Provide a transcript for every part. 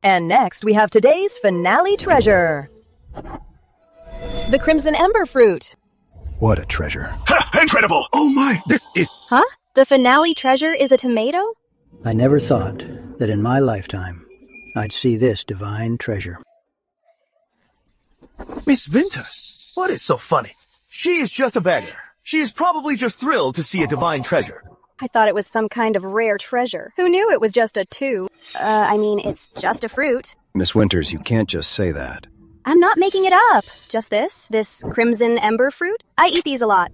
And next, we have today's finale treasure. The Crimson Ember Fruit. What a treasure. Ha! Incredible! Oh my, this is... Huh? The finale treasure is a tomato? I never thought that in my lifetime I'd see this divine treasure. Miss Winters, what is so funny? She is just a beggar. She is probably just thrilled to see a divine treasure. I thought it was some kind of rare treasure. Who knew it was just a 2? It's just a fruit. Miss Winters, you can't just say that. I'm not making it up. Just this Crimson Ember Fruit. I eat these a lot.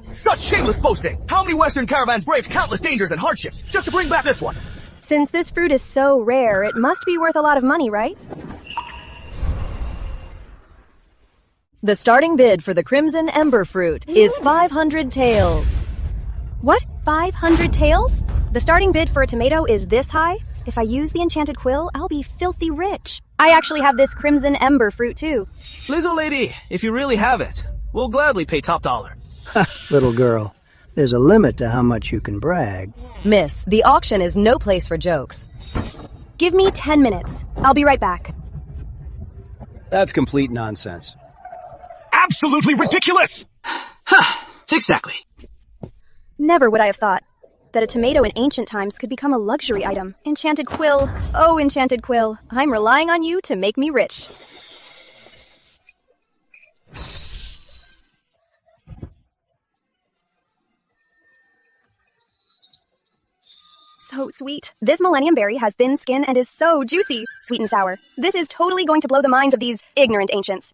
Such shameless boasting! How many Western caravans braved countless dangers and hardships just to bring back this one? Since this fruit is so rare, it must be worth a lot of money, right? The starting bid for the Crimson Ember Fruit is 500 taels. What? 500 taels? The starting bid for a tomato is this high? If I use the enchanted quill, I'll be filthy rich. I actually have this Crimson Ember Fruit too. Little lady, if you really have it, we'll gladly pay top dollar. Little girl, there's a limit to how much you can brag. Miss, the auction is no place for jokes. Give me 10 minutes. I'll be right back. That's complete nonsense. Absolutely ridiculous! Exactly. Never would I have thought that a tomato in ancient times could become a luxury item. Enchanted quill. Oh, enchanted quill. I'm relying on you to make me rich. So sweet. This Millennium Berry has thin skin and is so juicy. Sweet and sour. This is totally going to blow the minds of these ignorant ancients.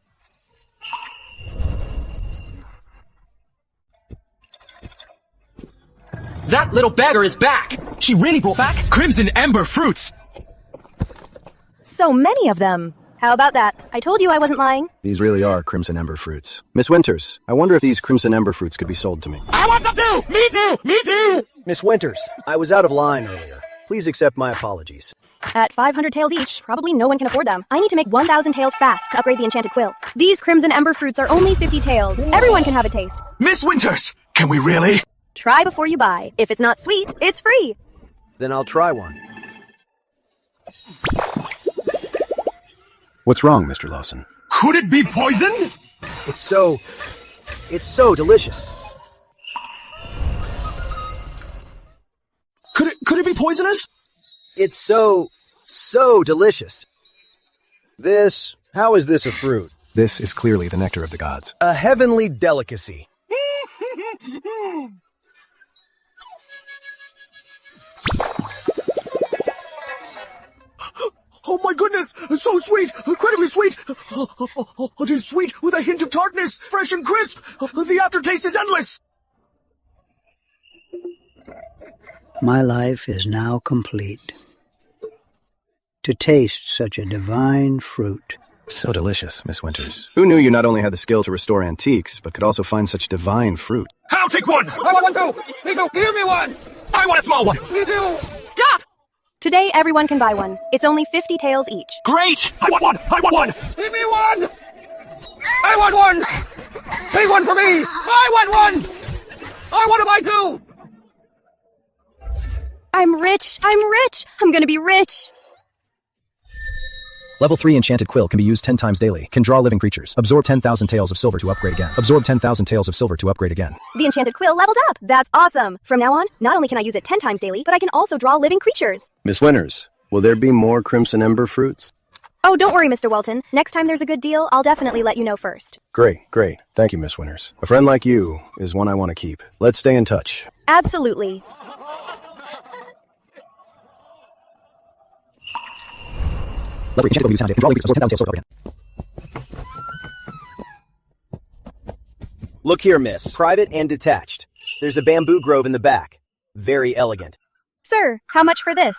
That little beggar is back! She really brought back Crimson Ember Fruits! So many of them. How about that? I told you I wasn't lying. These really are Crimson Ember Fruits. Miss Winters, I wonder if these Crimson Ember Fruits could be sold to me. I want them too! Me too! Me too! Miss Winters, I was out of line earlier. Please accept my apologies. At 500 taels each, probably no one can afford them. I need to make 1,000 taels fast to upgrade the enchanted quill. These Crimson Ember Fruits are only 50 taels. Everyone can have a taste. Miss Winters, can we really? Try before you buy. If it's not sweet, it's free. Then I'll try one. What's wrong, Mr. Lawson? Could it be poison? It's so delicious. Could it be poisonous? It's so delicious. How is this a fruit? This is clearly the nectar of the gods. A heavenly delicacy. Oh my goodness! So sweet! Incredibly sweet! It is sweet with a hint of tartness! Fresh and crisp! The aftertaste is endless! My life is now complete. To taste such a divine fruit. So delicious, Miss Winters. Who knew you not only had the skill to restore antiques, but could also find such divine fruit? I'll take one! I want one too! Me too! Give me one! I want a small one! Me too! Stop! Today, everyone can buy one. It's only 50 taels each. Great! I want one! I want one! Give me one! I want one! Take one for me! I want one! I want to buy two! I'm rich! I'm rich! I'm gonna be rich! Level 3 Enchanted Quill can be used 10 times daily. Can draw living creatures. Absorb 10,000 taels of silver to upgrade again. Absorb 10,000 taels of silver to upgrade again. The Enchanted Quill leveled up! That's awesome! From now on, not only can I use it 10 times daily, but I can also draw living creatures. Miss Winters, will there be more Crimson Ember Fruits? Oh, don't worry, Mr. Walton. Next time there's a good deal, I'll definitely let you know first. Great. Thank you, Miss Winters. A friend like you is one I want to keep. Let's stay in touch. Absolutely. Level 3 Enchanted Quill use can draw living creatures. Absorb 10,000 taels of silver to upgrade again. Look here, miss. Private and detached. There's a bamboo grove in the back. Very elegant. Sir, how much for this?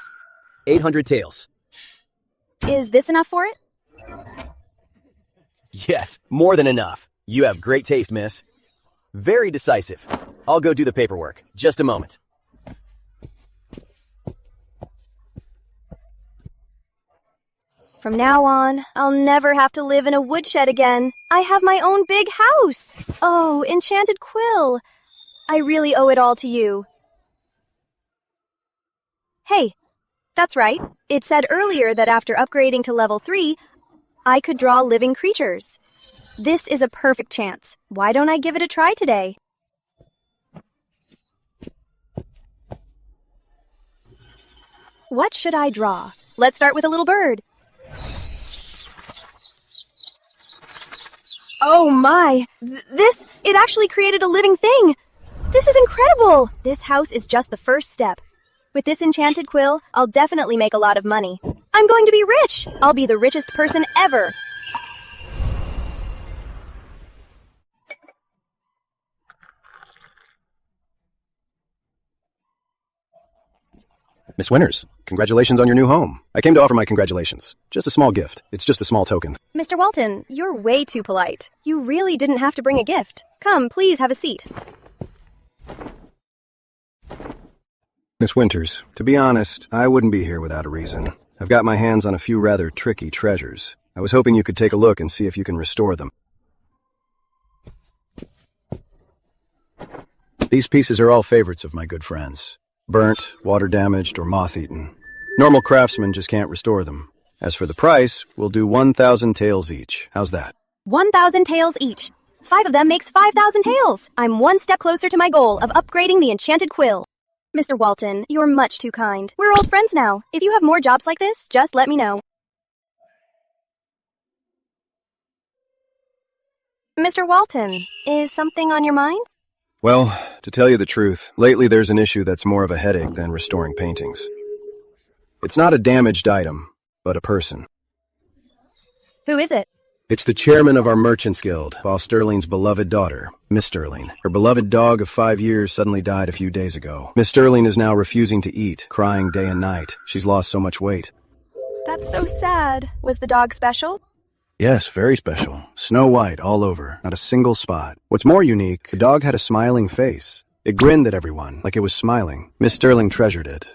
800 taels. Is this enough for it? Yes, more than enough. You have great taste, miss. Very decisive. I'll go do the paperwork. Just a moment. From now on, I'll never have to live in a woodshed again. I have my own big house. Oh, Enchanted Quill. I really owe it all to you. Hey, That's right. It said earlier that after upgrading to level 3, I could draw living creatures. This is a perfect chance. Why don't I give it a try today? What should I draw? Let's start with a little bird. Oh my! It actually created a living thing! This is incredible! This house is just the first step. With this enchanted quill, I'll definitely make a lot of money. I'm going to be rich! I'll be the richest person ever! Miss Winters, congratulations on your new home. I came to offer my congratulations. Just a small gift. It's just a small token. Mr. Walton, you're way too polite. You really didn't have to bring a gift. Come, please have a seat. Miss Winters, to be honest, I wouldn't be here without a reason. I've got my hands on a few rather tricky treasures. I was hoping you could take a look and see if you can restore them. These pieces are all favorites of my good friends. Burnt, water-damaged, or moth-eaten. Normal craftsmen just can't restore them. As for the price, we'll do 1,000 taels each. How's that? 1,000 taels each. 5 of them makes 5,000 taels. I'm one step closer to my goal of upgrading the enchanted quill. Mr. Walton, you're much too kind. We're old friends now. If you have more jobs like this, just let me know. Mr. Walton, is something on your mind? Well, to tell you the truth, lately there's an issue that's more of a headache than restoring paintings. It's not a damaged item, but a person. Who is it? It's the chairman of our Merchants Guild, Boss Sterling's beloved daughter, Miss Sterling. Her beloved dog of 5 years suddenly died a few days ago. Miss Sterling is now refusing to eat, crying day and night. She's lost so much weight. That's so sad. Was the dog special? Yes, very special. Snow white all over, not a single spot. What's more unique, the dog had a smiling face. It grinned at everyone, like it was smiling. Miss Sterling treasured it.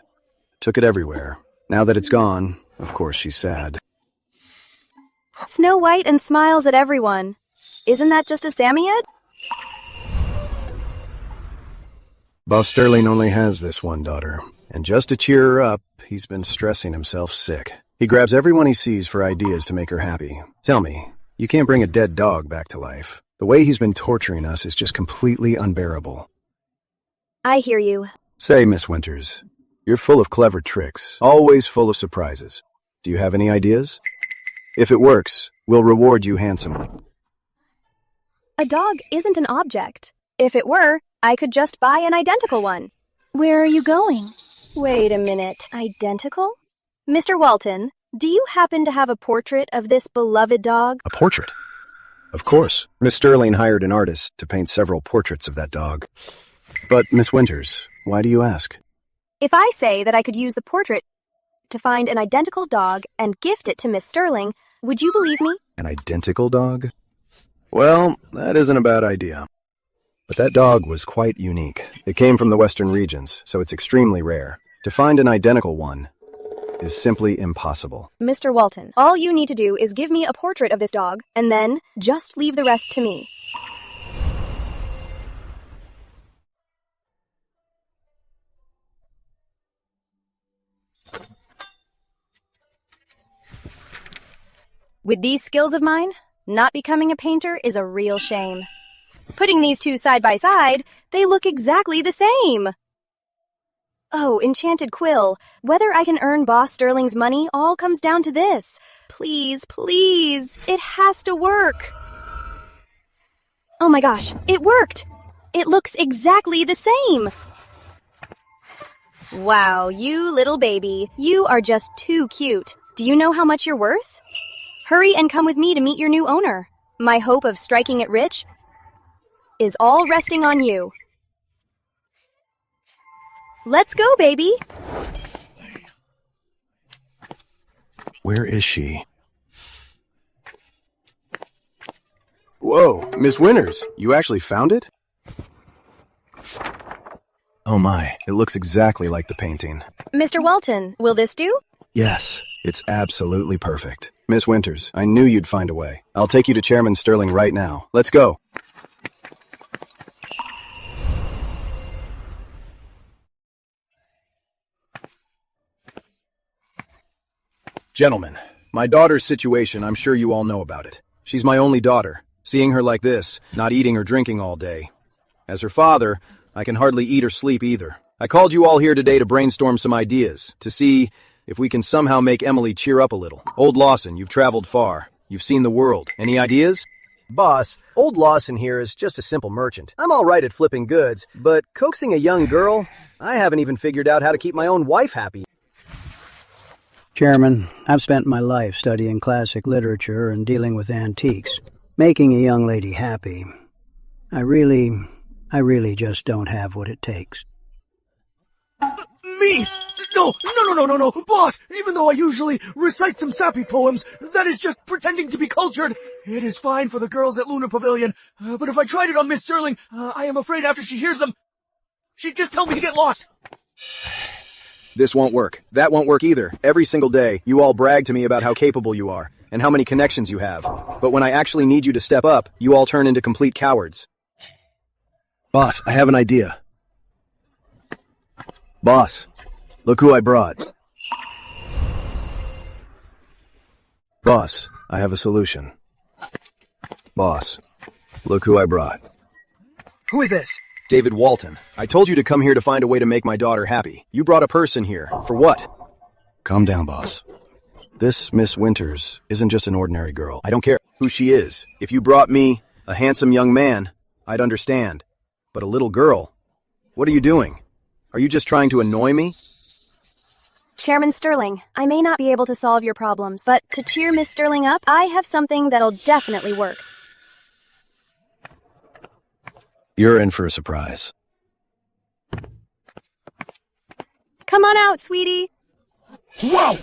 Took it everywhere. Now that it's gone, of course she's sad. Snow White and smiles at everyone. Isn't that just a Samiad? Boss Sterling only has this one daughter. And just to cheer her up, he's been stressing himself sick. He grabs everyone he sees for ideas to make her happy. Tell me, you can't bring a dead dog back to life. The way he's been torturing us is just completely unbearable. I hear you. Say, Miss Winters, you're full of clever tricks, always full of surprises. Do you have any ideas? If it works, we'll reward you handsomely. A dog isn't an object. If it were, I could just buy an identical one. Where are you going? Wait a minute. Identical? Mr. Walton, do you happen to have a portrait of this beloved dog? A portrait? Of course. Miss Sterling hired an artist to paint several portraits of that dog. But, Miss Winters, why do you ask? If I say that I could use the portrait to find an identical dog and gift it to Miss Sterling, would you believe me? An identical dog? Well, that isn't a bad idea. But that dog was quite unique. It came from the western regions, so it's extremely rare. To find an identical one is simply impossible. Mr. Walton, all you need to do is give me a portrait of this dog, and then just leave the rest to me. With these skills of mine, not becoming a painter is a real shame. Putting these two side by side, they look exactly the same. Oh, enchanted quill. Whether I can earn Boss Sterling's money all comes down to this. Please, please, it has to work. Oh my gosh, it worked. It looks exactly the same. Wow, you little baby. You are just too cute. Do you know how much you're worth? Hurry and come with me to meet your new owner. My hope of striking it rich is all resting on you. Let's go, baby. Where is she? Whoa, Miss Winters, you actually found it? Oh my, it looks exactly like the painting. Mr. Walton, will this do? Yes, it's absolutely perfect. Miss Winters, I knew you'd find a way. I'll take you to Chairman Sterling right now. Let's go. Gentlemen, my daughter's situation, I'm sure you all know about it. She's my only daughter. Seeing her like this, not eating or drinking all day. As her father, I can hardly eat or sleep either. I called you all here today to brainstorm some ideas, to see if we can somehow make Emily cheer up a little. Old Lawson, you've traveled far. You've seen the world. Any ideas? Boss, old Lawson here is just a simple merchant. I'm all right at flipping goods, but coaxing a young girl? I haven't even figured out how to keep my own wife happy. Chairman, I've spent my life studying classic literature and dealing with antiques. Making a young lady happy. I really just don't have what it takes. Me? No, boss! Even though I usually recite some sappy poems, that is just pretending to be cultured. It is fine for the girls at Lunar Pavilion, but if I tried it on Miss Sterling, I am afraid after she hears them, she'd just tell me to get lost. This won't work. That won't work either. Every single day, you all brag to me about how capable you are, and how many connections you have. But when I actually need you to step up, you all turn into complete cowards. Boss, I have an idea. Boss, look who I brought. Boss, I have a solution. Boss, look who I brought. Who is this? David Walton. I told you to come here to find a way to make my daughter happy. You brought a person here. For what? Calm down, boss. This Miss Winters isn't just an ordinary girl. I don't care who she is. If you brought me a handsome young man, I'd understand. But a little girl? What are you doing? Are you just trying to annoy me? Chairman Sterling, I may not be able to solve your problems, but to cheer Miss Sterling up, I have something that'll definitely work. You're in for a surprise. Come on out, sweetie. Wow!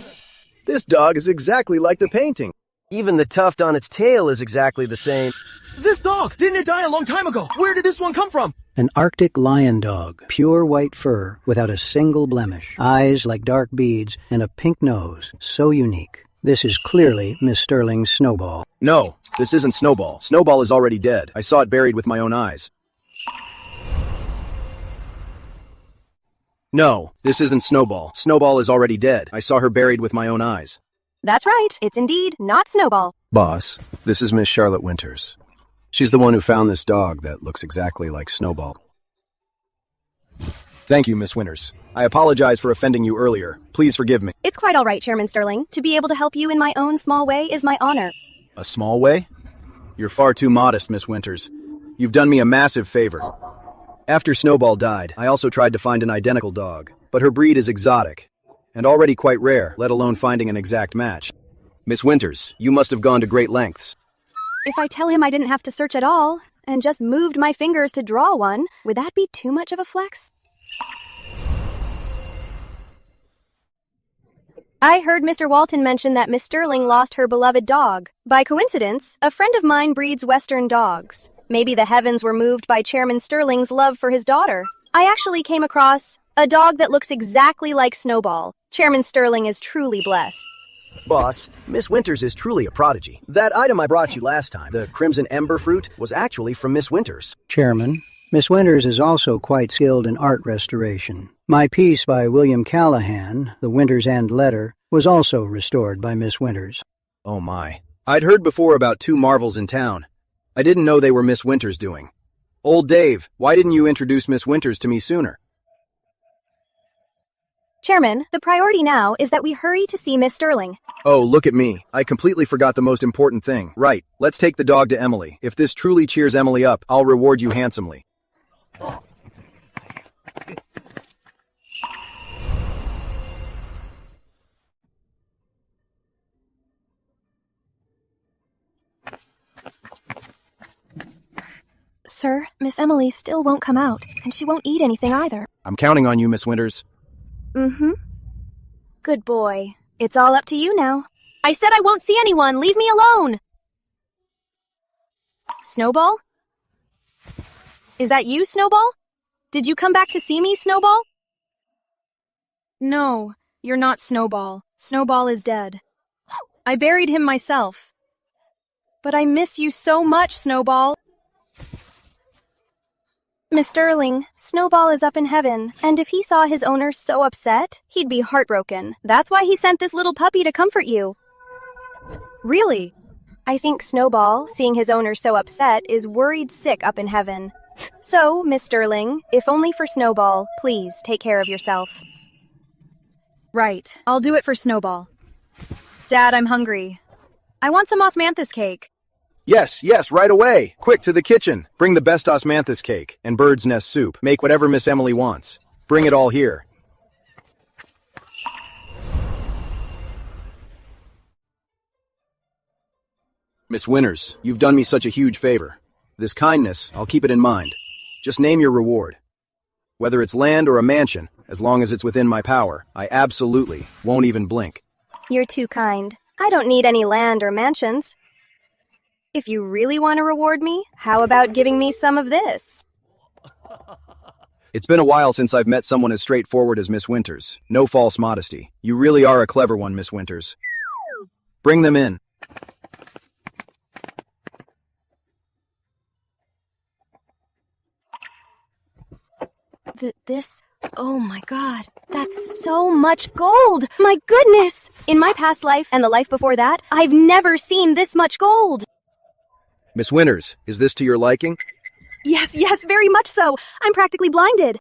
This dog is exactly like the painting. Even the tuft on its tail is exactly the same. This dog! Didn't it die a long time ago? Where did this one come from? An Arctic lion dog, pure white fur without a single blemish, eyes like dark beads, and a pink nose, so unique. This is clearly Miss Sterling's Snowball. No, this isn't Snowball. Snowball is already dead. I saw it buried with my own eyes. No, this isn't Snowball. Snowball is already dead. I saw her buried with my own eyes. That's right. It's indeed not Snowball. Boss, this is Miss Charlotte Winters. She's the one who found this dog that looks exactly like Snowball. Thank you, Miss Winters. I apologize for offending you earlier. Please forgive me. It's quite all right, Chairman Sterling. To be able to help you in my own small way is my honor. A small way? You're far too modest, Miss Winters. You've done me a massive favor. After Snowball died, I also tried to find an identical dog, but her breed is exotic, and already quite rare, let alone finding an exact match. Miss Winters, you must have gone to great lengths. If I tell him I didn't have to search at all, and just moved my fingers to draw one, would that be too much of a flex? I heard Mr. Walton mention that Miss Sterling lost her beloved dog. By coincidence, a friend of mine breeds Western dogs. Maybe the heavens were moved by Chairman Sterling's love for his daughter. I actually came across a dog that looks exactly like Snowball. Chairman Sterling is truly blessed. Boss, Miss Winters is truly a prodigy. That item I brought you last time, the crimson ember fruit, was actually from Miss Winters. Chairman, Miss Winters is also quite skilled in art restoration. My piece by William Callahan, The Winter's End Letter, was also restored by Miss Winters. Oh my. I'd heard before about two marvels in town. I didn't know they were Miss Winters' doing. Old Dave, why didn't you introduce Miss Winters to me sooner? Chairman, the priority now is that we hurry to see Miss Sterling. Oh, look at me. I completely forgot the most important thing. Right, let's take the dog to Emily. If this truly cheers Emily up, I'll reward you handsomely. Sir, Miss Emily still won't come out, and she won't eat anything either. I'm counting on you, Miss Winters. Mm-hmm. Good boy. It's all up to you now. I said I won't see anyone. Leave me alone. Snowball? Is that you, Snowball? Did you come back to see me, Snowball? No, you're not Snowball. Snowball is dead. I buried him myself. But I miss you so much, Snowball. Miss Sterling, Snowball is up in heaven, and if he saw his owner so upset, he'd be heartbroken. That's why he sent this little puppy to comfort you. Really? I think Snowball, seeing his owner so upset, is worried sick up in heaven. So, Miss Sterling, if only for Snowball, please take care of yourself. Right. I'll do it for Snowball. Dad, I'm hungry. I want some osmanthus cake. Yes, right away. Quick, to the kitchen. Bring the best osmanthus cake and bird's nest soup. Make whatever Miss Emily wants. Bring it all here. Miss Winters, you've done me such a huge favor. This kindness, I'll keep it in mind. Just name your reward. Whether it's land or a mansion, as long as it's within my power, I absolutely won't even blink. You're too kind. I don't need any land or mansions. If you really want to reward me, how about giving me some of this? It's been a while since I've met someone as straightforward as Miss Winters. No false modesty. You really are a clever one, Miss Winters. Bring them in. Oh my god, that's so much gold! My goodness! In my past life and the life before that, I've never seen this much gold! Miss Winters, is this to your liking? Yes, very much so! I'm practically blinded!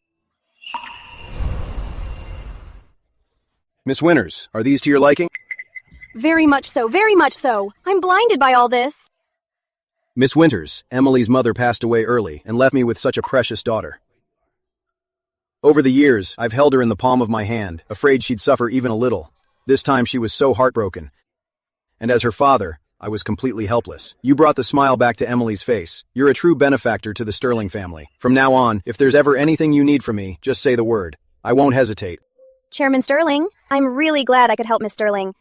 Miss Winters, are these to your liking? Very much so, very much so! I'm blinded by all this! Miss Winters, Emily's mother passed away early and left me with such a precious daughter. Over the years, I've held her in the palm of my hand, afraid she'd suffer even a little. This time she was so heartbroken. And as her father, I was completely helpless. You brought the smile back to Emily's face. You're a true benefactor to the Sterling family. From now on, if there's ever anything you need from me, just say the word. I won't hesitate. Chairman Sterling, I'm really glad I could help Miss Sterling.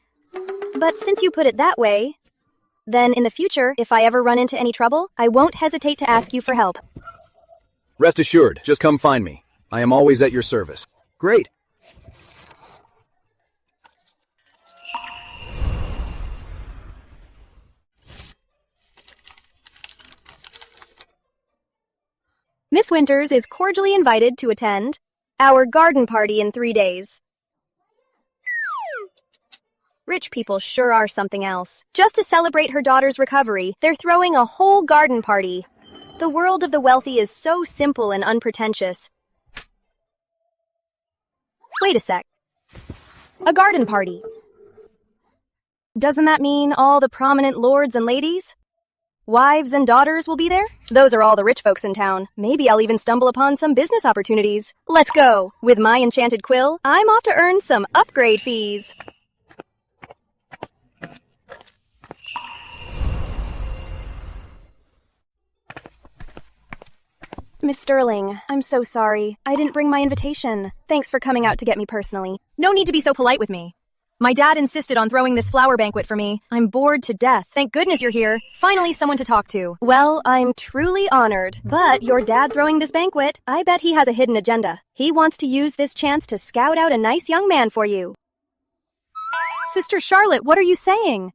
But since you put it that way, then in the future, if I ever run into any trouble, I won't hesitate to ask you for help. Rest assured, just come find me. I am always at your service. Great. Miss Winters is cordially invited to attend our garden party in 3 days. Rich people sure are something else. Just to celebrate her daughter's recovery, they're throwing a whole garden party. The world of the wealthy is so simple and unpretentious. Wait a sec. A garden party. Doesn't that mean all the prominent lords and ladies? Wives and daughters will be there? Those are all the rich folks in town. Maybe I'll even stumble upon some business opportunities. Let's go! With my enchanted quill, I'm off to earn some upgrade fees. Miss Sterling, I'm so sorry. I didn't bring my invitation. Thanks for coming out to get me personally. No need to be so polite with me. My dad insisted on throwing this flower banquet for me. I'm bored to death. Thank goodness you're here. Finally someone to talk to. Well, I'm truly honored. But your dad throwing this banquet, I bet he has a hidden agenda. He wants to use this chance to scout out a nice young man for you. Sister Charlotte, what are you saying?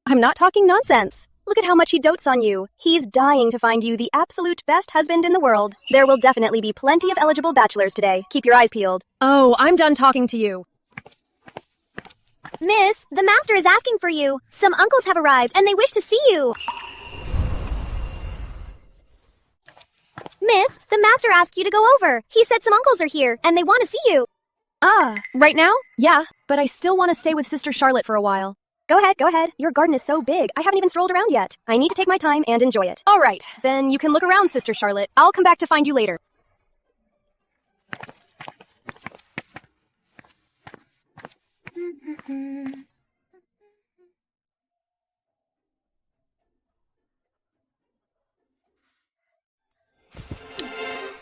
I'm not talking nonsense. Look at how much he dotes on you. He's dying to find you the absolute best husband in the world. There will definitely be plenty of eligible bachelors today. Keep your eyes peeled. Oh, I'm done talking to you. Miss, the master is asking for you. Some uncles have arrived, and they wish to see you. Miss, the master asked you to go over. He said some uncles are here, and they want to see you. Right now? Yeah, but I still want to stay with Sister Charlotte for a while. Go ahead. Your garden is so big, I haven't even strolled around yet. I need to take my time and enjoy it. All right, then you can look around, Sister Charlotte. I'll come back to find you later.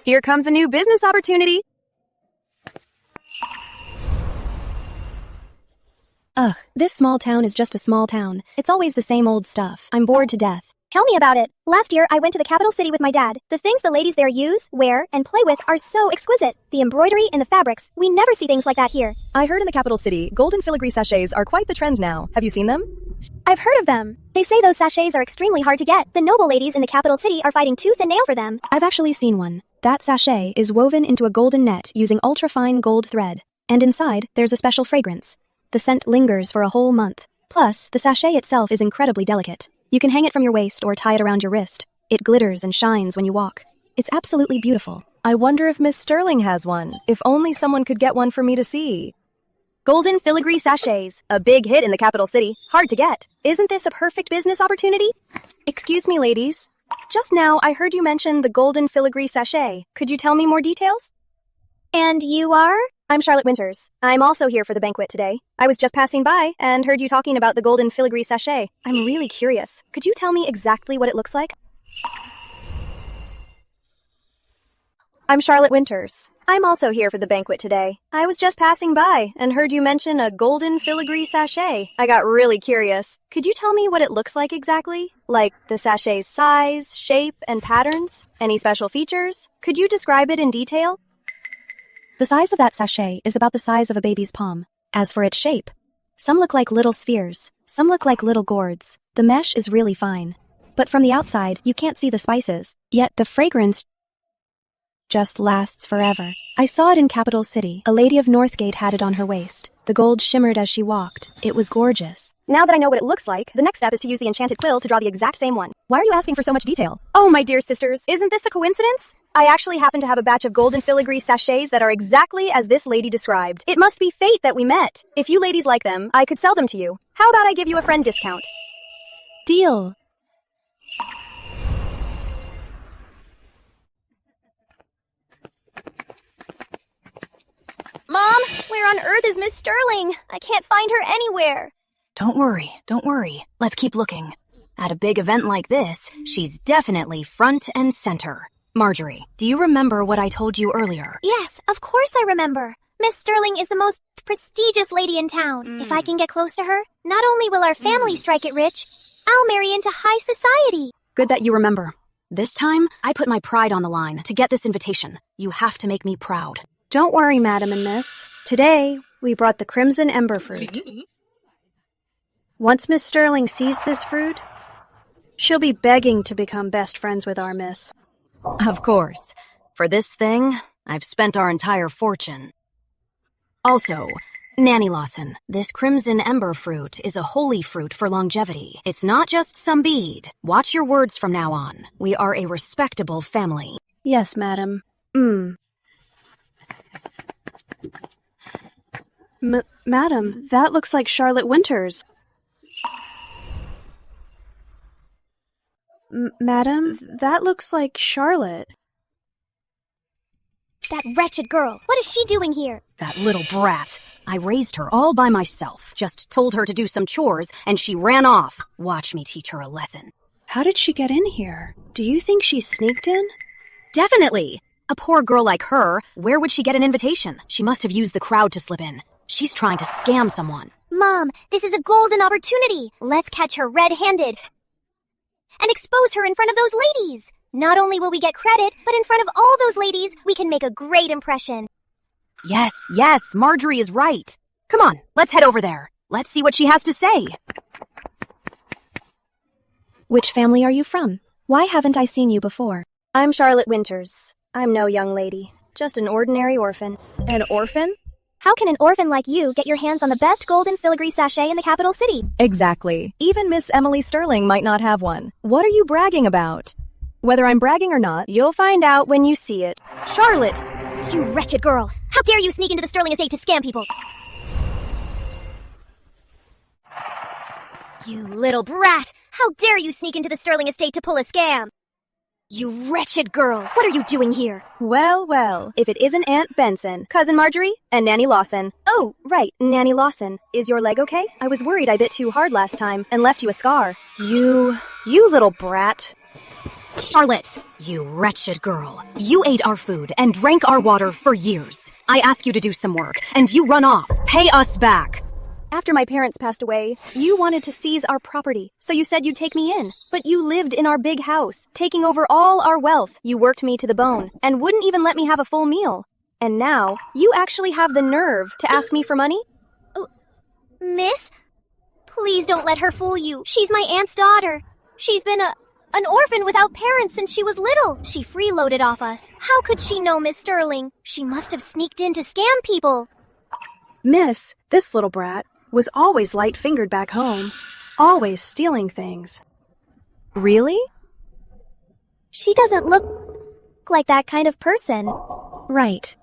Here comes a new business opportunity. Ugh, this small town is just a small town. It's always the same old stuff. I'm bored to death. Tell me about it. Last year, I went to the capital city with my dad. The things the ladies there use, wear, and play with are so exquisite. The embroidery and the fabrics. We never see things like that here. I heard in the capital city, golden filigree sachets are quite the trend now. Have you seen them? I've heard of them. They say those sachets are extremely hard to get. The noble ladies in the capital city are fighting tooth and nail for them. I've actually seen one. That sachet is woven into a golden net using ultra-fine gold thread, and inside there's a special fragrance. The scent lingers for a whole month. Plus, the sachet itself is incredibly delicate. You can hang it from your waist or tie it around your wrist. It glitters and shines when you walk. It's absolutely beautiful. I wonder if Miss Sterling has one. If only someone could get one for me to see. Golden filigree sachets. A big hit in the capital city. Hard to get. Isn't this a perfect business opportunity? Excuse me, ladies. Just now, I heard you mention the golden filigree sachet. Could you tell me more details? And you are? I'm Charlotte Winters. I'm also here for the banquet today. I was just passing by and heard you talking about the golden filigree sachet. I'm really curious. Could you tell me exactly what it looks like? I'm Charlotte Winters. I'm also here for the banquet today. I was just passing by and heard you mention a golden filigree sachet. I got really curious. Could you tell me what it looks like exactly? Like the sachet's size, shape, and patterns? Any special features? Could you describe it in detail? The size of that sachet is about the size of a baby's palm. As for its shape, some look like little spheres, some look like little gourds. The mesh is really fine. But from the outside, you can't see the spices. Yet the fragrance just lasts forever. I saw it in Capital City. A lady of Northgate had it on her waist. The gold shimmered as she walked. It was gorgeous. Now that I know what it looks like, the next step is to use the enchanted quill to draw the exact same one. Why are you asking for so much detail? Oh, my dear sisters, isn't this a coincidence? I actually happen to have a batch of golden filigree sachets that are exactly as this lady described. It must be fate that we met. If you ladies like them, I could sell them to you. How about I give you a friend discount? Deal. Mom, where on earth is Miss Sterling? I can't find her anywhere. Don't worry. Let's keep looking. At a big event like this, she's definitely front and center. Marjorie, do you remember what I told you earlier? Yes, of course I remember. Miss Sterling is the most prestigious lady in town. If I can get close to her, not only will our family strike it rich, I'll marry into high society. Good that you remember. This time, I put my pride on the line to get this invitation. You have to make me proud. Don't worry, Madam and Miss. Today, we brought the crimson ember fruit. Once Miss Sterling sees this fruit, she'll be begging to become best friends with our Miss. Of course. For this thing, I've spent our entire fortune. Also, Nanny Lawson, this crimson ember fruit is a holy fruit for longevity. It's not just some bead. Watch your words from now on. We are a respectable family. Yes, Madam. Madam, that looks like Charlotte Winters. Madam, that looks like Charlotte. That wretched girl. What is she doing here? That little brat. I raised her all by myself. Just told her to do some chores, and she ran off. Watch me teach her a lesson. How did she get in here? Do you think she sneaked in? Definitely. A poor girl like her, where would she get an invitation? She must have used the crowd to slip in. She's trying to scam someone. Mom, this is a golden opportunity. Let's catch her red-handed and expose her in front of those ladies. Not only will we get credit, but in front of all those ladies, we can make a great impression. Yes, Marjorie is right. Come on, let's head over there. Let's see what she has to say. Which family are you from? Why haven't I seen you before? I'm Charlotte Winters. I'm no young lady, just an ordinary orphan. An orphan? How can an orphan like you get your hands on the best golden filigree sachet in the capital city? Exactly. Even Miss Emily Sterling might not have one. What are you bragging about? Whether I'm bragging or not, You'll find out when you see it. Charlotte! You wretched girl! How dare you sneak into the Sterling estate to scam people? You little brat! How dare you sneak into the Sterling estate to pull a scam? You wretched girl! What are you doing here? Well, if it isn't Aunt Benson, Cousin Marjorie, and Nanny Lawson. Oh, right, Nanny Lawson. Is your leg okay? I was worried I bit too hard last time and left you a scar. You little brat. Charlotte, you wretched girl. You ate our food and drank our water for years. I ask you to do some work, and you run off. Pay us back. After my parents passed away, you wanted to seize our property, so you said you'd take me in. But you lived in our big house, taking over all our wealth. You worked me to the bone, and wouldn't even let me have a full meal. And now, you actually have the nerve to ask me for money? Miss? Please don't let her fool you. She's my aunt's daughter. She's been a An orphan without parents since she was little. She freeloaded off us. How could she know Miss Sterling? She must have sneaked in to scam people. Miss, this little brat, was always light-fingered back home. Always stealing things. Really? She doesn't look like that kind of person. Right.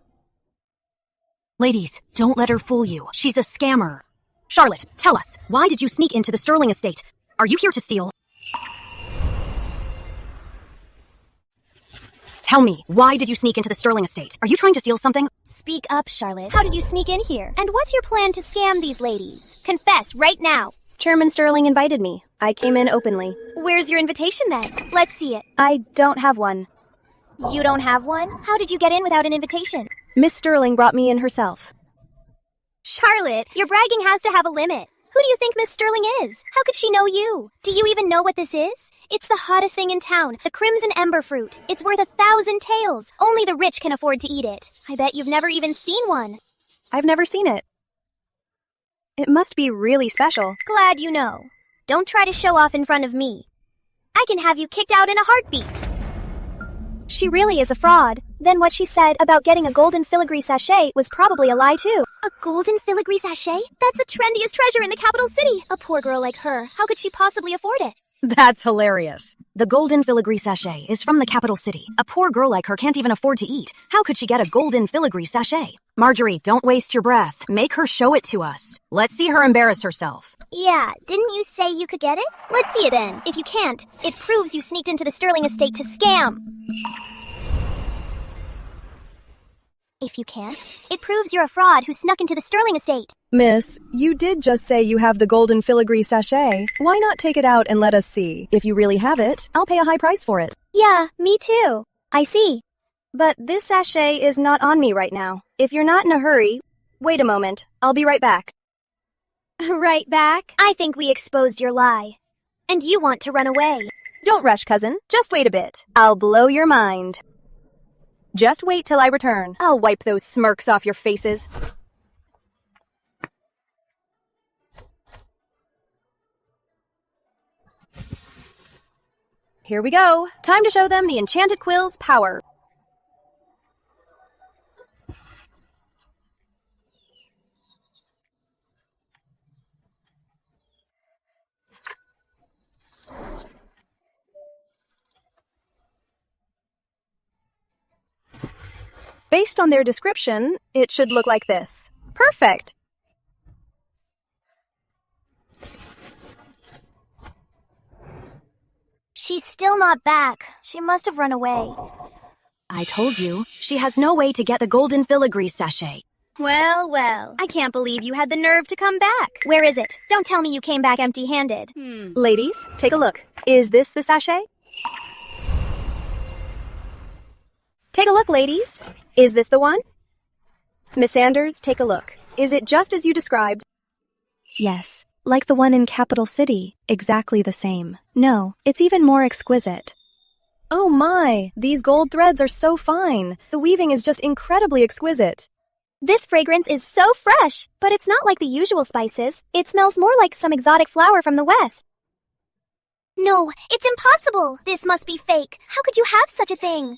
Ladies, don't let her fool you. She's a scammer. Charlotte, tell us, why did you sneak into the Sterling estate? Are you here to steal? Tell me, why did you sneak into the Sterling estate? Are you trying to steal something? Speak up, Charlotte. How did you sneak in here? And what's your plan to scam these ladies? Confess right now. Chairman Sterling invited me. I came in openly. Where's your invitation then? Let's see it. I don't have one. You don't have one? How did you get in without an invitation? Miss Sterling brought me in herself. Charlotte, your bragging has to have a limit. Who do you think Miss Sterling is? How could she know you? Do you even know what this is? It's the hottest thing in town, the crimson ember fruit. It's worth 1,000 taels. Only the rich can afford to eat it. I bet you've never even seen one. I've never seen it. It must be really special. Glad you know. Don't try to show off in front of me. I can have you kicked out in a heartbeat. She really is a fraud. Then what she said about getting a golden filigree sachet was probably a lie too. A golden filigree sachet? That's the trendiest treasure in the capital city. A poor girl like her, how could she possibly afford it? That's hilarious. The golden filigree sachet is from the capital city. A poor girl like her can't even afford to eat. How could she get a golden filigree sachet? Marjorie, don't waste your breath. Make her show it to us. Let's see her embarrass herself. Yeah, didn't you say you could get it? Let's see it then. If you can't, it proves you sneaked into the Sterling estate to scam. If you can't, it proves you're a fraud who snuck into the Sterling estate. Miss, you did just say you have the golden filigree sachet. Why not take it out and let us see? If you really have it, I'll pay a high price for it. Yeah, me too. I see. But this sachet is not on me right now. If you're not in a hurry, wait a moment. I'll be right back. Right back? I think we exposed your lie. And you want to run away. Don't rush, cousin. Just wait a bit. I'll blow your mind. Just wait till I return. I'll wipe those smirks off your faces. Here we go. Time to show them the enchanted quill's power. Based on their description, it should look like this. Perfect! She's still not back. She must have run away. I told you, she has no way to get the golden filigree sachet. Well, well. I can't believe you had the nerve to come back. Where is it? Don't tell me you came back empty-handed. Ladies, take a look. Is this the sachet? Take a look, ladies. Is this the one? Miss Sanders, take a look. Is it just as you described? Yes, like the one in Capital City, exactly the same. No, it's even more exquisite. Oh my, these gold threads are so fine. The weaving is just incredibly exquisite. This fragrance is so fresh, but it's not like the usual spices. It smells more like some exotic flower from the West. No, it's impossible. This must be fake. How could you have such a thing?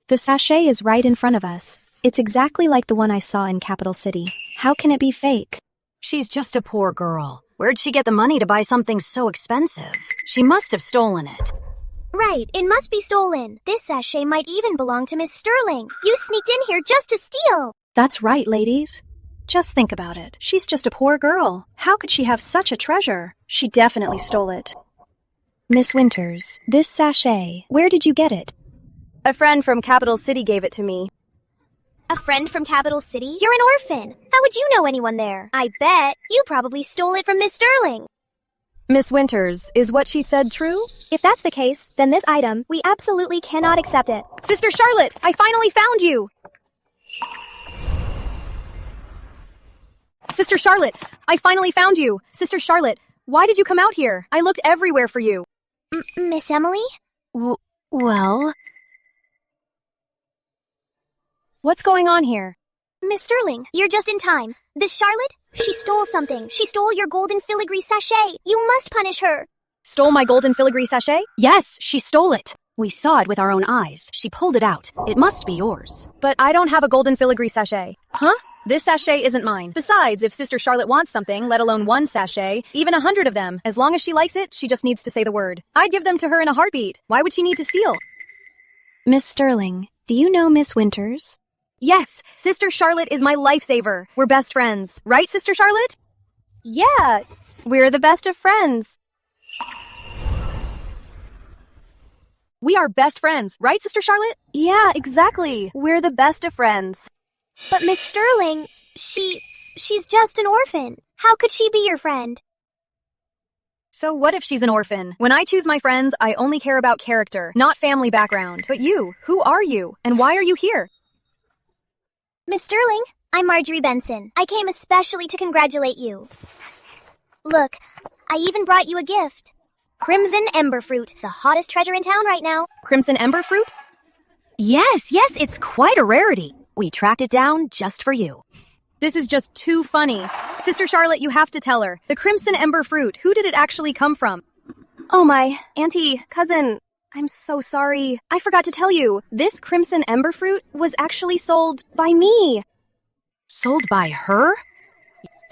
The sachet is right in front of us. It's exactly like the one I saw in Capital City. How can it be fake? She's just a poor girl. Where'd she get the money to buy something so expensive? She must have stolen it. Right, it must be stolen. This sachet might even belong to Miss Sterling. You sneaked in here just to steal. That's right, ladies. Just think about it. She's just a poor girl. How could she have such a treasure? She definitely stole it. Miss Winters, this sachet, where did you get it? A friend from Capital City gave it to me. A friend from Capital City? You're an orphan. How would you know anyone there? I bet you probably stole it from Miss Sterling. Miss Winters, is what she said true? If that's the case, then this item, we absolutely cannot accept it. Sister Charlotte, I finally found you! Sister Charlotte, I finally found you! Sister Charlotte, why did you come out here? I looked everywhere for you. Miss Emily? Well... What's going on here? Miss Sterling, you're just in time. This Charlotte, she stole something. She stole your golden filigree sachet. You must punish her. Stole my golden filigree sachet? Yes, she stole it. We saw it with our own eyes. She pulled it out. It must be yours. But I don't have a golden filigree sachet. Huh? This sachet isn't mine. Besides, if Sister Charlotte wants something, let alone one sachet, even 100 of them, as long as she likes it, she just needs to say the word. I'd give them to her in a heartbeat. Why would she need to steal? Miss Sterling, do you know Miss Winters? Yes, Sister Charlotte is my lifesaver. We're best friends. Right, Sister Charlotte? Yeah, we're the best of friends. We are best friends, right, Sister Charlotte? Yeah, exactly. We're the best of friends. But Miss Sterling, she's just an orphan. How could she be your friend? So what if she's an orphan? When I choose my friends, I only care about character, not family background. But you, who are you? And why are you here? Miss Sterling, I'm Marjorie Benson. I came especially to congratulate you. Look, I even brought you a gift. Crimson Ember Fruit, the hottest treasure in town right now. Crimson Ember Fruit? Yes, it's quite a rarity. We tracked it down just for you. This is just too funny. Sister Charlotte, you have to tell her. The Crimson Ember Fruit, who did it actually come from? Oh my, auntie, cousin, I'm so sorry. I forgot to tell you. This Crimson Ember Fruit was actually sold by me. Sold by her?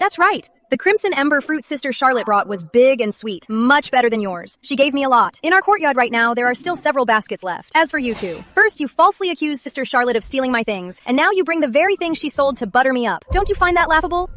That's right. The Crimson Ember Fruit Sister Charlotte brought was big and sweet, much better than yours. She gave me a lot. In our courtyard right now, there are still several baskets left. As for you two, first you falsely accused Sister Charlotte of stealing my things, and now you bring the very thing she sold to butter me up. Don't you find that laughable?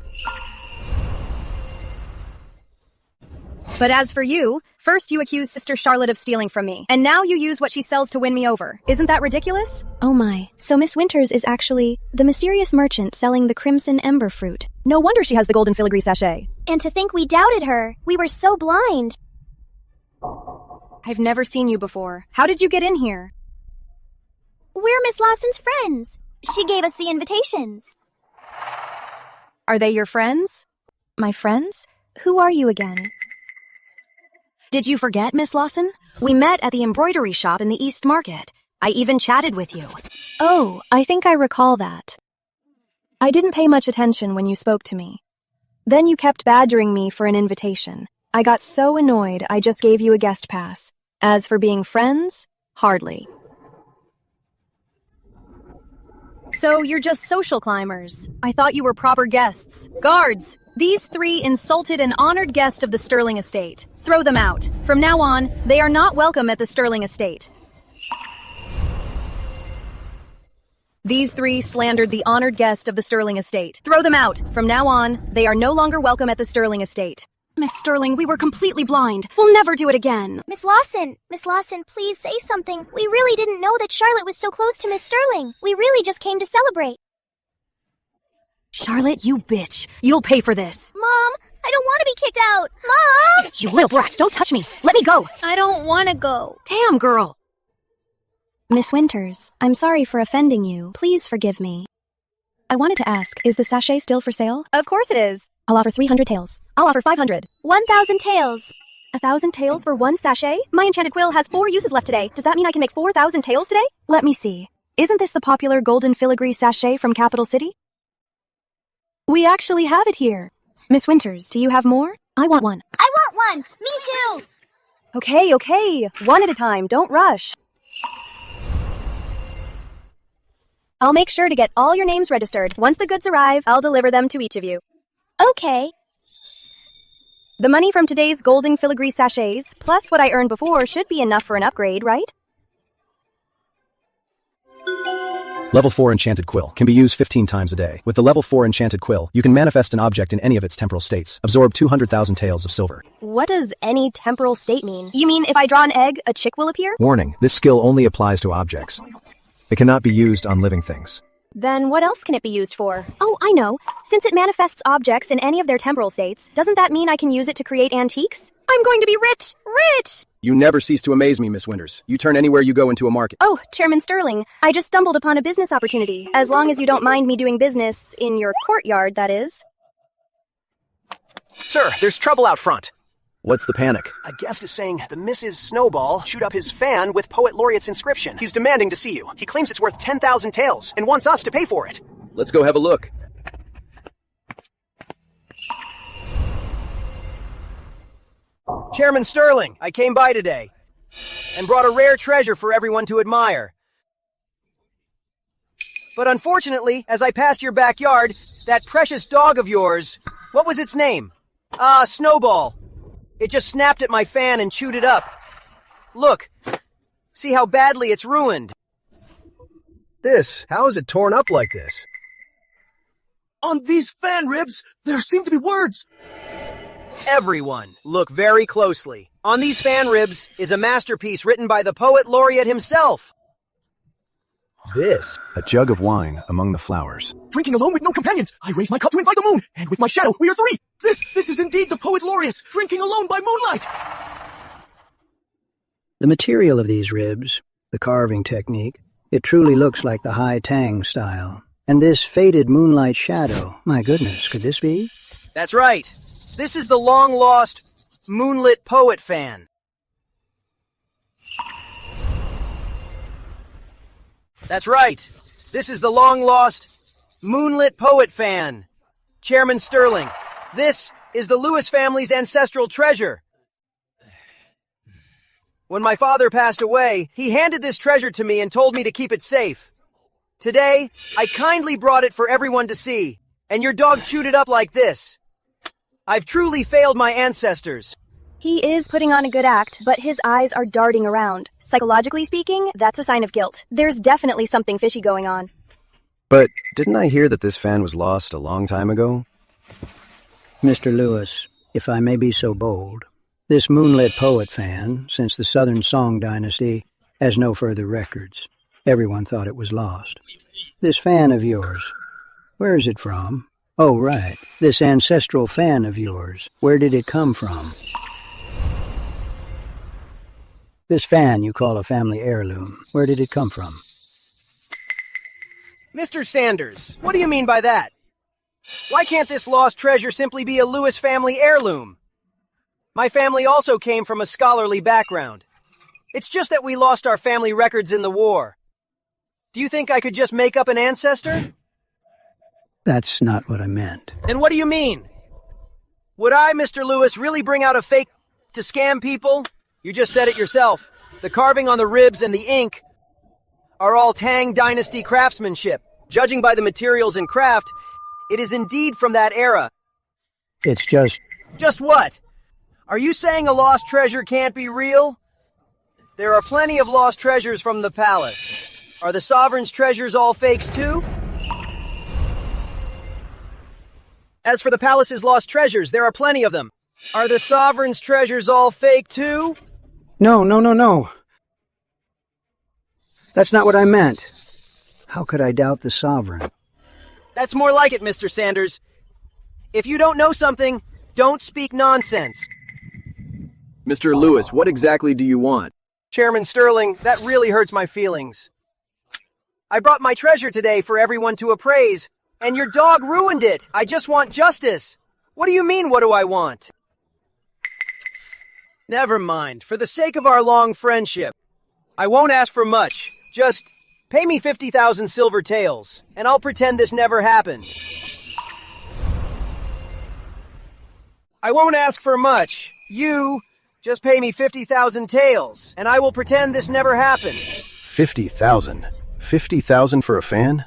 But as for you, first you accuse Sister Charlotte of stealing from me, and now you use what she sells to win me over. Isn't that ridiculous? Oh my, so Miss Winters is actually the mysterious merchant selling the Crimson Ember Fruit. No wonder she has the golden filigree sachet. And to think we doubted her. We were so blind. I've never seen you before. How did you get in here? We're Miss Lawson's friends. She gave us the invitations. Are they your friends? My friends? Who are you again? Did you forget, Miss Lawson? We met at the embroidery shop in the East Market. I even chatted with you. Oh, I think I recall that. I didn't pay much attention when you spoke to me. Then you kept badgering me for an invitation. I got so annoyed I just gave you a guest pass. As for being friends, hardly. So you're just social climbers. I thought you were proper guests. Guards! These three insulted an honored guest of the Sterling Estate. Throw them out. From now on, they are not welcome at the Sterling Estate. These three slandered the honored guest of the Sterling Estate. Throw them out. From now on, they are no longer welcome at the Sterling Estate. Miss Sterling, we were completely blind. We'll never do it again. Miss Lawson, please say something. We really didn't know that Charlotte was so close to Miss Sterling. We really just came to celebrate. Charlotte, you bitch. You'll pay for this. Mom, I don't want to be kicked out. Mom! You little brat, don't touch me. Let me go. I don't want to go. Damn, girl. Miss Winters, I'm sorry for offending you. Please forgive me. I wanted to ask, is the sachet still for sale? Of course it is. I'll offer 300 taels. I'll offer 500. 1,000 taels. 1,000 taels for one sachet? My enchanted quill has 4 uses left today. Does that mean I can make 4,000 taels today? Let me see. Isn't this the popular golden filigree sachet from Capital City? We actually have it here. Miss Winters, do you have more? I want one. I want one. Me too. Okay. One at a time. Don't rush. I'll make sure to get all your names registered. Once the goods arrive, I'll deliver them to each of you. Okay. The money from today's golden filigree sachets, plus what I earned before, should be enough for an upgrade, right? Level 4 Enchanted Quill can be used 15 times a day. With the Level 4 Enchanted Quill, you can manifest an object in any of its temporal states. Absorb 200,000 taels of silver. What does any temporal state mean? You mean if I draw an egg, a chick will appear? Warning, this skill only applies to objects. It cannot be used on living things. Then what else can it be used for? Oh, I know. Since it manifests objects in any of their temporal states, doesn't that mean I can use it to create antiques? I'm going to be rich! Rich! You never cease to amaze me, Miss Winters. You turn anywhere you go into a market. Oh, Chairman Sterling, I just stumbled upon a business opportunity. As long as you don't mind me doing business in your courtyard, that is. Sir, there's trouble out front. What's the panic? A guest is saying the Mrs. Snowball chewed up his fan with Poet Laureate's inscription. He's demanding to see you. He claims it's worth 10,000 taels and wants us to pay for it. Let's go have a look. Chairman Sterling, I came by today and brought a rare treasure for everyone to admire. But unfortunately, as I passed your backyard, that precious dog of yours, what was its name? Snowball. It just snapped at my fan and chewed it up. Look, see how badly it's ruined. How is it torn up like this? On these fan ribs, there seem to be words. Everyone, look very closely. On these fan ribs is a masterpiece written by the poet laureate himself. A jug of wine among the flowers. Drinking alone with no companions, I raise my cup to invite the moon, and with my shadow, we are three. This is indeed the poet laureate's drinking alone by moonlight. The material of these ribs, the carving technique, it truly looks like the high tang style. And this faded moonlight shadow, my goodness, could this be? That's right. This is the long-lost moonlit poet fan. That's right. This is the long-lost moonlit poet fan. Chairman Sterling, this is the Lewis family's ancestral treasure. When my father passed away, he handed this treasure to me and told me to keep it safe. Today, I kindly brought it for everyone to see, and your dog chewed it up like this. I've truly failed my ancestors. He is putting on a good act, but his eyes are darting around. Psychologically speaking, that's a sign of guilt. There's definitely something fishy going on. But didn't I hear that this fan was lost a long time ago? Mr. Lewis, if I may be so bold, this moonlit poet fan, since the Southern Song Dynasty, has no further records. Everyone thought it was lost. This fan of yours, where is it from? Oh, right, this ancestral fan of yours, where did it come from? This fan you call a family heirloom, where did it come from? Mr. Sanders, what do you mean by that? Why can't this lost treasure simply be a Lewis family heirloom? My family also came from a scholarly background. It's just that we lost our family records in the war. Do you think I could just make up an ancestor? That's not what I meant. Then what do you mean? Would I, Mr. Lewis, really bring out a fake to scam people? You just said it yourself. The carving on the ribs and the ink are all Tang Dynasty craftsmanship. Judging by the materials and craft, it is indeed from that era. It's just... Just what? Are you saying a lost treasure can't be real? There are plenty of lost treasures from the palace. Are the sovereign's treasures all fakes too? As for the palace's lost treasures, there are plenty of them. Are the sovereign's treasures all fake too? No. That's not what I meant. How could I doubt the sovereign? That's more like it, Mr. Sanders. If you don't know something, don't speak nonsense. Mr. Lewis, what exactly do you want? Chairman Sterling, that really hurts my feelings. I brought my treasure today for everyone to appraise, and your dog ruined it. I just want justice. What do you mean, what do I want? Never mind. For the sake of our long friendship, I won't ask for much. Just pay me 50,000 silver taels, and I'll pretend this never happened. I won't ask for much. You just pay me 50,000 taels, and I will pretend this never happened. 50,000? 50,000 for a fan?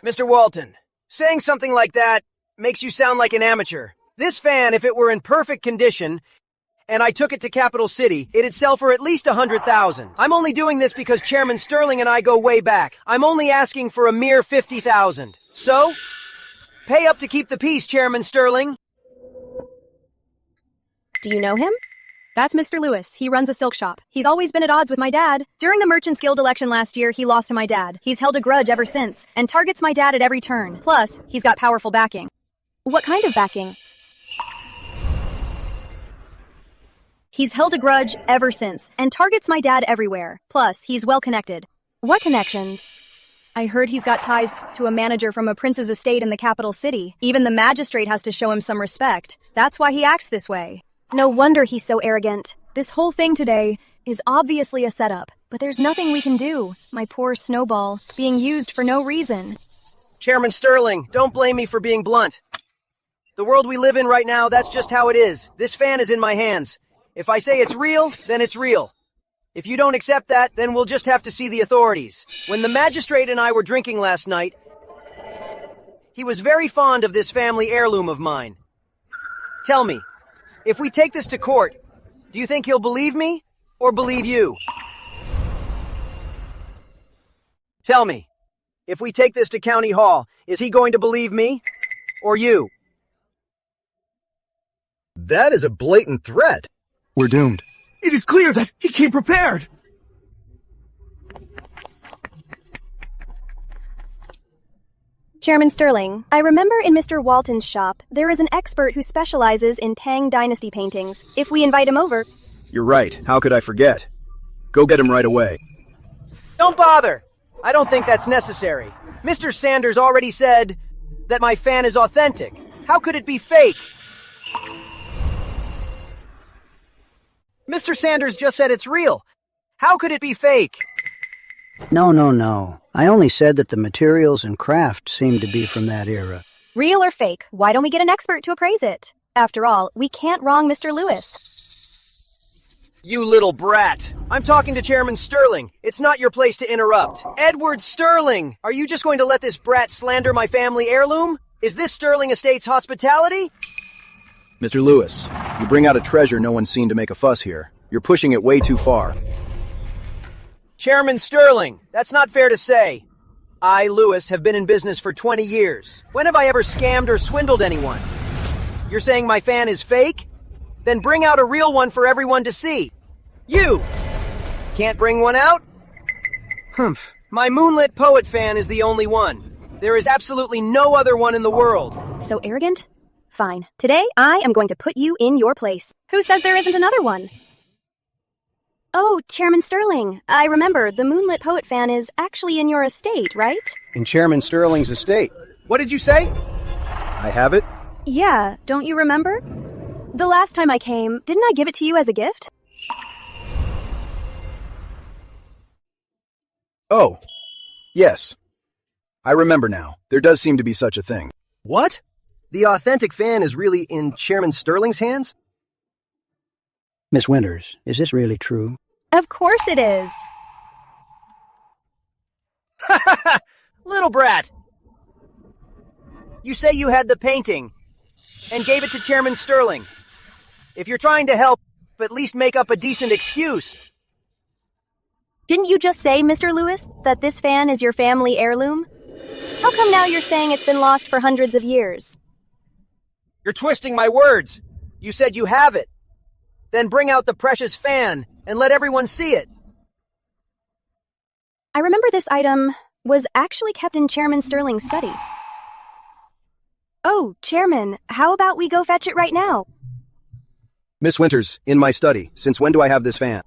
Mr. Walton, saying something like that makes you sound like an amateur. This fan, if it were in perfect condition, and I took it to Capital City, it'd sell for at least 100,000. I'm only doing this because Chairman Sterling and I go way back. I'm only asking for a mere 50,000. So, pay up to keep the peace, Chairman Sterling. Do you know him? That's Mr. Lewis. He runs a silk shop. He's always been at odds with my dad. During the Merchants Guild election last year, he lost to my dad. He's held a grudge ever since, and targets my dad at every turn. Plus, he's got powerful backing. What kind of backing? He's held a grudge ever since, and targets my dad everywhere. Plus, he's well connected. What connections? I heard he's got ties to a manager from a prince's estate in the capital city. Even the magistrate has to show him some respect. That's why he acts this way. No wonder he's so arrogant. This whole thing today is obviously a setup, but there's nothing we can do. My poor Snowball, being used for no reason. Chairman Sterling, don't blame me for being blunt. The world we live in right now, that's just how it is. This fan is in my hands. If I say it's real, then it's real. If you don't accept that, then we'll just have to see the authorities. When the magistrate and I were drinking last night, he was very fond of this family heirloom of mine. Tell me, if we take this to court, do you think he'll believe me or believe you? Tell me, if we take this to County Hall, is he going to believe me or you? That is a blatant threat. We're doomed. It is clear that he came prepared. Chairman Sterling, I remember in Mr. Walton's shop, there is an expert who specializes in Tang Dynasty paintings. If we invite him over... You're right. How could I forget? Go get him right away. Don't bother. I don't think that's necessary. Mr. Sanders already said that my fan is authentic. How could it be fake? Mr. Sanders just said it's real. How could it be fake? No. I only said that the materials and craft seemed to be from that era. Real or fake, why don't we get an expert to appraise it? After all, we can't wrong Mr. Lewis. You little brat. I'm talking to Chairman Sterling. It's not your place to interrupt. Edward Sterling! Are you just going to let this brat slander my family heirloom? Is this Sterling Estates hospitality? Mr. Lewis, you bring out a treasure no one's seen to make a fuss here. You're pushing it way too far. Chairman Sterling, that's not fair to say. I, Lewis, have been in business for 20 years. When have I ever scammed or swindled anyone? You're saying my fan is fake? Then bring out a real one for everyone to see. You! Can't bring one out? Humph. My moonlit poet fan is the only one. There is absolutely no other one in the world. So arrogant? Fine. Today, I am going to put you in your place. Who says there isn't another one? Oh, Chairman Sterling, I remember the Moonlit Poet fan is actually in your estate, right? In Chairman Sterling's estate. What did you say? I have it? Yeah, don't you remember? The last time I came, didn't I give it to you as a gift? Oh, yes. I remember now. There does seem to be such a thing. What? The authentic fan is really in Chairman Sterling's hands? Miss Winters, is this really true? Of course it is. Little brat! You say you had the painting and gave it to Chairman Sterling. If you're trying to help, at least make up a decent excuse. Didn't you just say, Mr. Lewis, that this fan is your family heirloom? How come now you're saying it's been lost for hundreds of years? You're twisting my words. You said you have it. Then bring out the precious fan and let everyone see it. I remember this item was actually kept in Chairman Sterling's study. Oh, Chairman, how about we go fetch it right now? Miss Winters, in my study. Since when do I have this fan?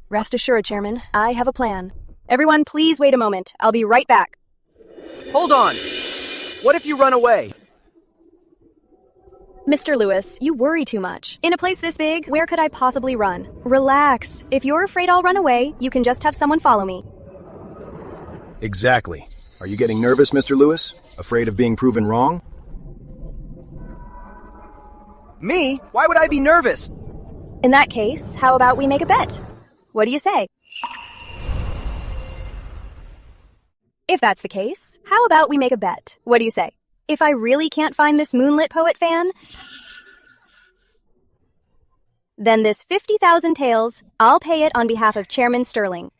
Rest assured, Chairman, I have a plan. Everyone, please wait a moment. I'll be right back. Hold on. What if you run away? Mr. Lewis, you worry too much. In a place this big, where could I possibly run? Relax. If you're afraid I'll run away, you can just have someone follow me. Exactly. Are you getting nervous, Mr. Lewis? Afraid of being proven wrong? Me? Why would I be nervous? In that case, how about we make a bet? What do you say? If that's the case, how about we make a bet? What do you say? If I really can't find this Moonlit Poet fan, then this 50,000 taels, I'll pay it on behalf of Chairman Sterling.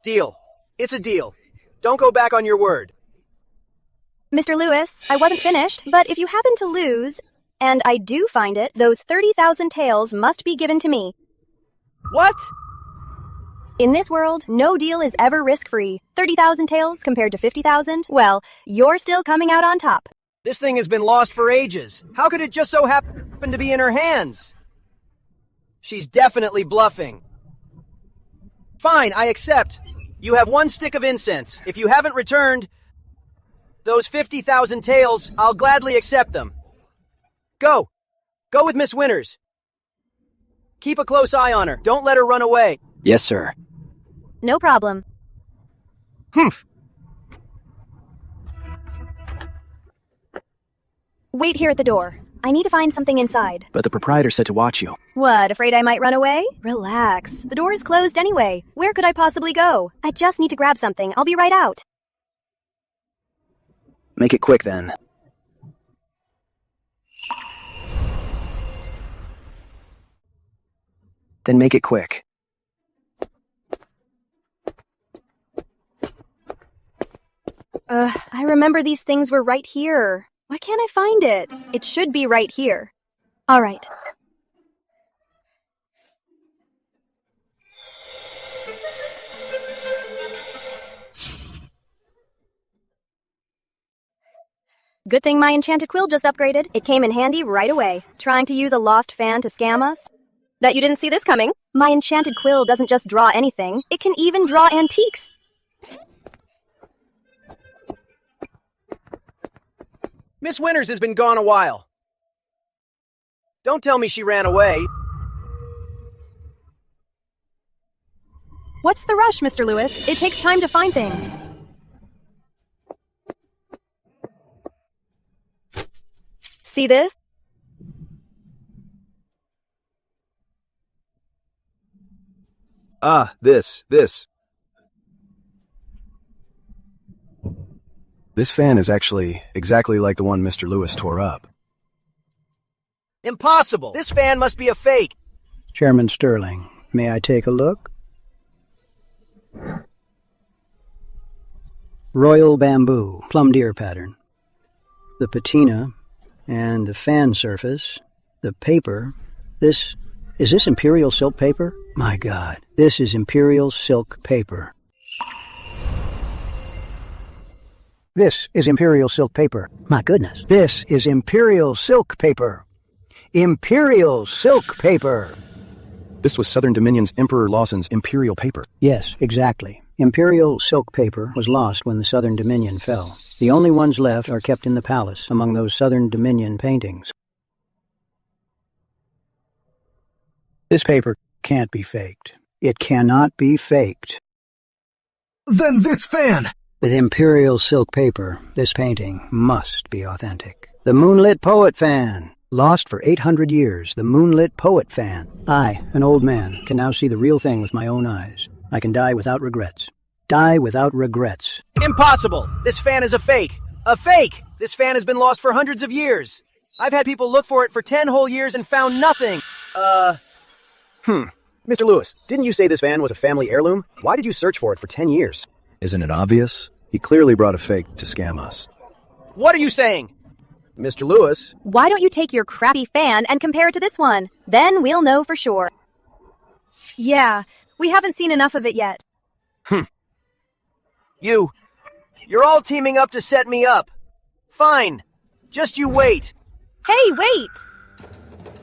Deal. It's a deal. Don't go back on your word. Mr. Lewis, I wasn't finished, but if you happen to lose, and I do find it, those 30,000 taels must be given to me. What? In this world, no deal is ever risk-free. 30,000 taels compared to 50,000? Well, you're still coming out on top. This thing has been lost for ages. How could it just so happen to be in her hands? She's definitely bluffing. Fine, I accept. You have one stick of incense. If you haven't returned those 50,000 taels, I'll gladly accept them. Go. Go with Miss Winters. Keep a close eye on her. Don't let her run away. Yes, sir. No problem. Humph. Wait here at the door. I need to find something inside. But the proprietor said to watch you. What, afraid I might run away? Relax. The door is closed anyway. Where could I possibly go? I just need to grab something. I'll be right out. Make it quick then. Then make it quick. I remember these things were right here. Why can't I find it? It should be right here. All right. Good thing my enchanted quill just upgraded. It came in handy right away. Trying to use a lost fan to scam us? Bet you didn't see this coming. My enchanted quill doesn't just draw anything. It can even draw antiques. Miss Winters has been gone a while. Don't tell me she ran away. What's the rush, Mr. Lewis? It takes time to find things. See this? Ah, this. This fan is actually exactly like the one Mr. Lewis tore up. Impossible! This fan must be a fake! Chairman Sterling, may I take a look? Royal bamboo, plum deer pattern. The patina and the fan surface, the paper. Is this Imperial silk paper? My God, this is Imperial silk paper. This is Imperial silk paper. My goodness, this is Imperial silk paper. Imperial silk paper. This was Southern Dominion's Emperor Lawson's Imperial paper. Yes, exactly. Imperial silk paper was lost when the Southern Dominion fell. The only ones left are kept in the palace among those Southern Dominion paintings. This paper can't be faked. It cannot be faked. Then this fan! With Imperial silk paper, this painting must be authentic. The Moonlit Poet Fan. Lost for 800 years, the Moonlit Poet Fan. I, an old man, can now see the real thing with my own eyes. I can die without regrets. Die without regrets. Impossible! This fan is a fake! A fake! This fan has been lost for hundreds of years. I've had people look for it for 10 whole years and found nothing. Mr. Lewis, didn't you say this fan was a family heirloom? Why did you search for it for 10 years? Isn't it obvious? He clearly brought a fake to scam us. What are you saying? Mr. Lewis? Why don't you take your crappy fan and compare it to this one? Then we'll know for sure. Yeah, we haven't seen enough of it yet. You're all teaming up to set me up. Fine. Just you wait. Hey, wait!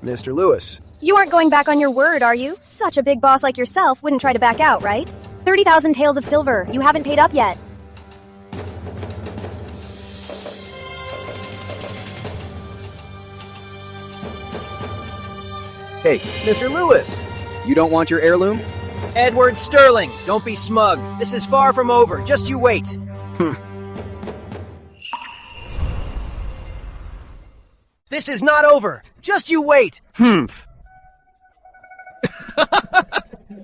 Mr. Lewis. You aren't going back on your word, are you? Such a big boss like yourself wouldn't try to back out, right? 30,000 taels of silver. You haven't paid up yet. Hey, Mr. Lewis! You don't want your heirloom? Edward Sterling, don't be smug. This is far from over. Just you wait. This is not over. Just you wait.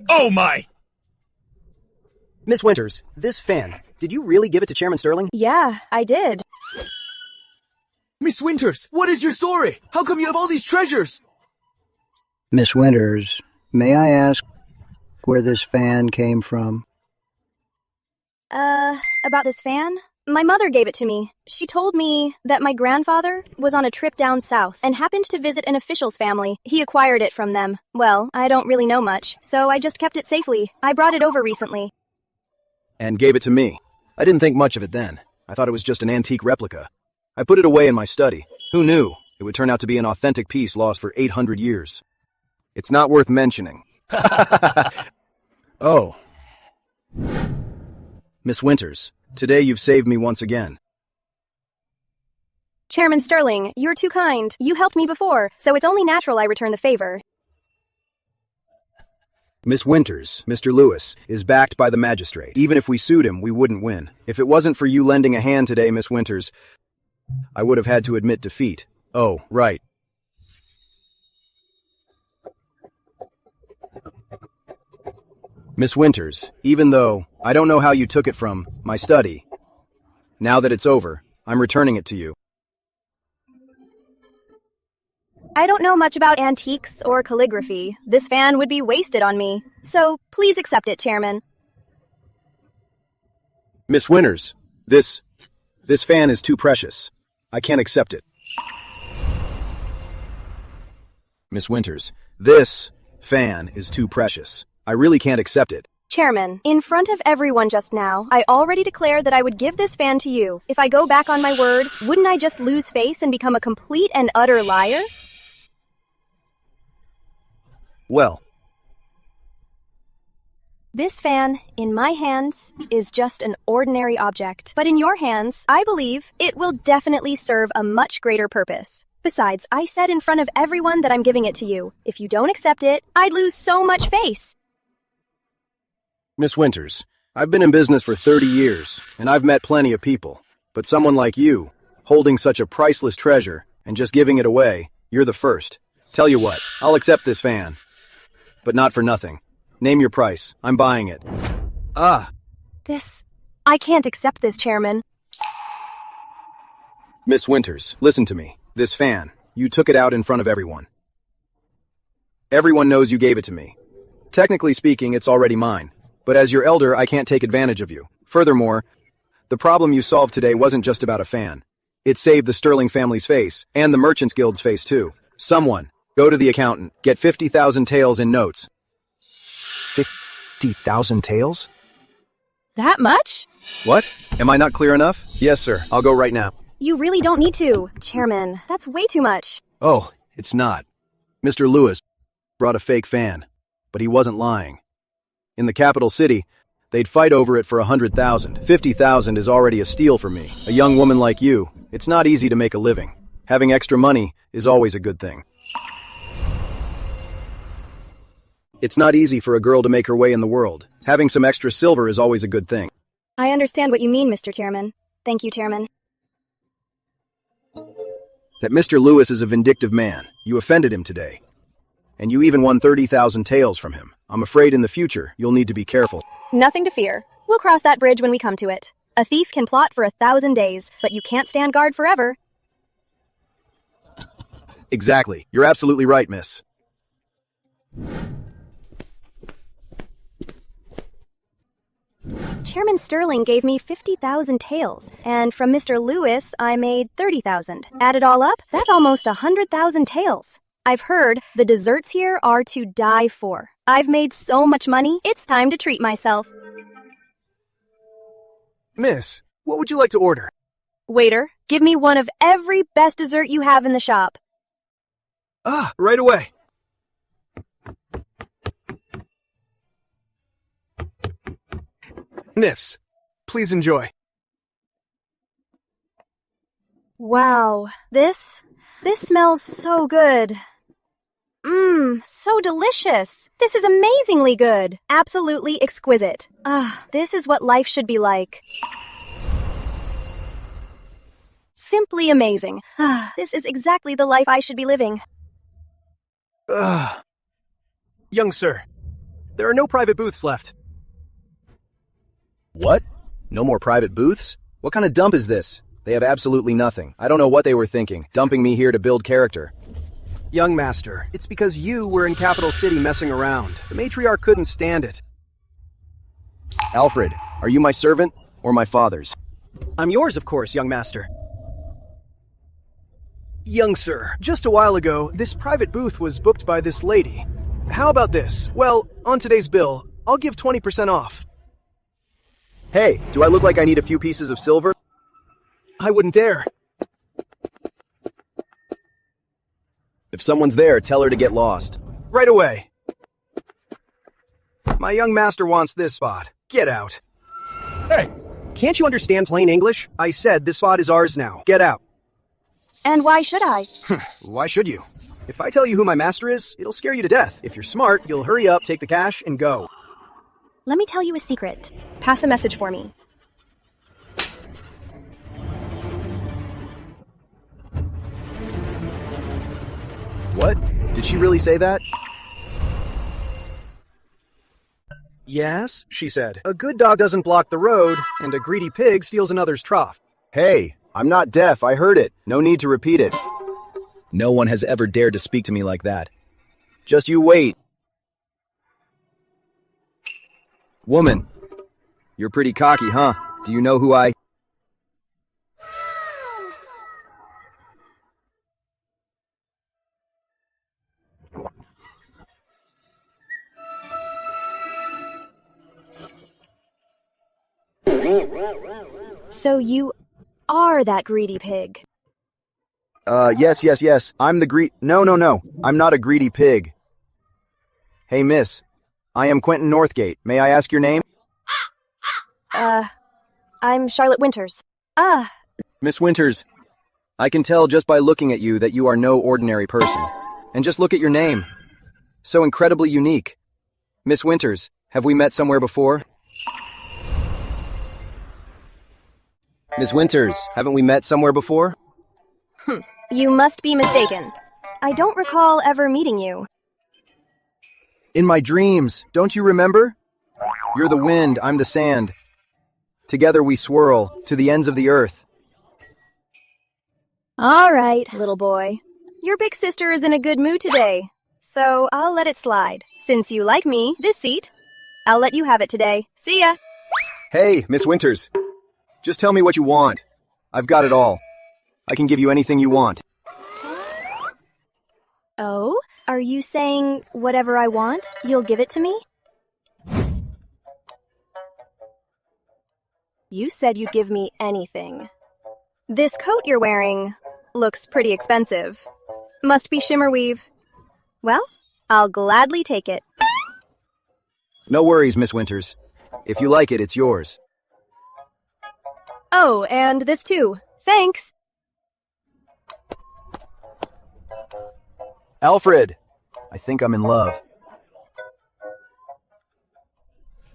Oh my! Miss Winters, this fan, did you really give it to Chairman Sterling? Yeah, I did. Miss Winters, what is your story? How come you have all these treasures? Miss Winters, may I ask where this fan came from? About this fan? My mother gave it to me. She told me that my grandfather was on a trip down south and happened to visit an official's family. He acquired it from them. Well, I don't really know much, so I just kept it safely. I brought it over recently. And gave it to me. I didn't think much of it then. I thought it was just an antique replica. I put it away in my study. Who knew? It would turn out to be an authentic piece lost for 800 years. It's not worth mentioning. Oh. Miss Winters, today you've saved me once again. Chairman Sterling, you're too kind. You helped me before, so it's only natural I return the favor. Miss Winters, Mr. Lewis, is backed by the magistrate. Even if we sued him, we wouldn't win. If it wasn't for you lending a hand today, Miss Winters, I would have had to admit defeat. Oh, right. Miss Winters, even though I don't know how you took it from my study, now that it's over, I'm returning it to you. I don't know much about antiques or calligraphy. This fan would be wasted on me. So please accept it, Chairman. Miss Winters, this fan is too precious. I can't accept it. Miss Winters, this fan is too precious. I really can't accept it. Chairman, in front of everyone just now, I already declared that I would give this fan to you. If I go back on my word, wouldn't I just lose face and become a complete and utter liar? Well, this fan, in my hands, is just an ordinary object. But in your hands, I believe it will definitely serve a much greater purpose. Besides, I said in front of everyone that I'm giving it to you. If you don't accept it, I'd lose so much face. Miss Winters, I've been in business for 30 years, and I've met plenty of people. But someone like you, holding such a priceless treasure and just giving it away, you're the first. Tell you what, I'll accept this fan. But not for nothing. Name your price. I'm buying it. I can't accept this, Chairman. Miss Winters, listen to me. This fan, you took it out in front of everyone. Everyone knows you gave it to me. Technically speaking, it's already mine. But as your elder, I can't take advantage of you. Furthermore, the problem you solved today wasn't just about a fan. It saved the Sterling family's face, and the Merchants Guild's face too. Someone, go to the accountant, get 50,000 taels in notes. 50,000 taels? That much? What? Am I not clear enough? Yes, sir. I'll go right now. You really don't need to. Chairman, that's way too much. Oh, it's not. Mr. Lewis brought a fake fan, but he wasn't lying. In the capital city, they'd fight over it for 100,000. 50,000 is already a steal for me. A young woman like you, it's not easy to make a living. Having extra money is always a good thing. It's not easy for a girl to make her way in the world. Having some extra silver is always a good thing. I understand what you mean, Mr. Chairman. Thank you, Chairman. That Mr. Lewis is a vindictive man. You offended him today. And you even won 30,000 taels from him. I'm afraid in the future, you'll need to be careful. Nothing to fear. We'll cross that bridge when we come to it. A thief can plot for 1,000 days, but you can't stand guard forever. Exactly. You're absolutely right, miss. Chairman Sterling gave me 50,000 taels, and from Mr. Lewis, I made 30,000. Add it all up, that's almost 100,000 taels. I've heard the desserts here are to die for. I've made so much money, it's time to treat myself. Miss, what would you like to order? Waiter, give me one of every best dessert you have in the shop. Right away. Miss, please enjoy. Wow, this smells so good. So delicious. This is amazingly good. Absolutely exquisite. This is what life should be like. Simply amazing. This is exactly the life I should be living. Young sir, there are no private booths left. What? No more private booths? What kind of dump is this? They have absolutely nothing. I don't know what they were thinking, dumping me here to build character. Young master, it's because you were in Capital City messing around. The matriarch couldn't stand it. Alfred, are you my servant or my father's? I'm yours, of course, young master. Young sir, just a while ago, this private booth was booked by this lady. How about this? Well, on today's bill, I'll give 20% off. Hey, do I look like I need a few pieces of silver? I wouldn't dare. If someone's there, tell her to get lost. Right away. My young master wants this spot. Get out. Hey! Can't you understand plain English? I said this spot is ours now. Get out. And why should I? Why should you? If I tell you who my master is, it'll scare you to death. If you're smart, you'll hurry up, take the cash, and go. Let me tell you a secret. Pass a message for me. What? Did she really say that? Yes, she said. A good dog doesn't block the road, and a greedy pig steals another's trough. Hey, I'm not deaf. I heard it. No need to repeat it. No one has ever dared to speak to me like that. Just you wait. Woman, you're pretty cocky, huh? Do you know who I... So you are that greedy pig. Yes. I'm the No. I'm not a greedy pig. Hey, miss. I am Quentin Northgate. May I ask your name? I'm Charlotte Winters. Miss Winters, I can tell just by looking at you that you are no ordinary person. And just look at your name. So incredibly unique. Miss Winters, have we met somewhere before? Miss Winters, haven't we met somewhere before? You must be mistaken. I don't recall ever meeting you. In my dreams, don't you remember? You're the wind, I'm the sand. Together we swirl to the ends of the earth. All right, little boy. Your big sister is in a good mood today, so I'll let it slide. Since you like me, this seat, I'll let you have it today. See ya! Hey, Miss Winters. Just tell me what you want. I've got it all. I can give you anything you want. Oh? Are you saying whatever I want, you'll give it to me? You said you'd give me anything. This coat you're wearing looks pretty expensive. Must be shimmer weave. Well, I'll gladly take it. No worries, Miss Winters. If you like it, it's yours. Oh, and this too. Thanks. Alfred! I think I'm in love.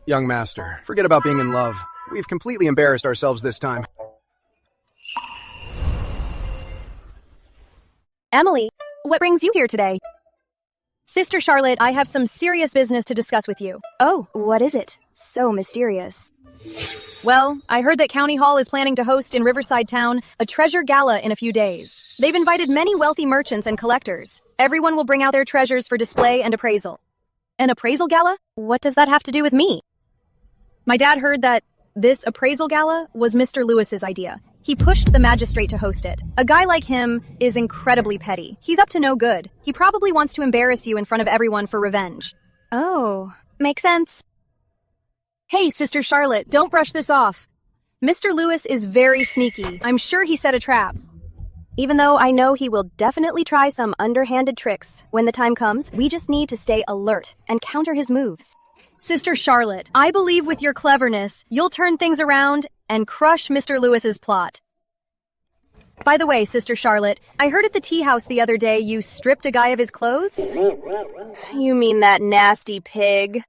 Young master, forget about being in love. We've completely embarrassed ourselves this time. Emily, what brings you here today? Sister Charlotte, I have some serious business to discuss with you. Oh, what is it? So mysterious. Well, I heard that County Hall is planning to host in Riverside Town a treasure gala in a few days. They've invited many wealthy merchants and collectors. Everyone will bring out their treasures for display and appraisal. An appraisal gala? What does that have to do with me? My dad heard that this appraisal gala was Mr. Lewis's idea. He pushed the magistrate to host it. A guy like him is incredibly petty. He's up to no good. He probably wants to embarrass you in front of everyone for revenge. Oh, makes sense. Hey, Sister Charlotte, don't brush this off. Mr. Lewis is very sneaky. I'm sure he set a trap. Even though I know he will definitely try some underhanded tricks. When the time comes, we just need to stay alert and counter his moves. Sister Charlotte, I believe with your cleverness, you'll turn things around and crush Mr. Lewis's plot. By the way, Sister Charlotte, I heard at the tea house the other day you stripped a guy of his clothes? You mean that nasty pig?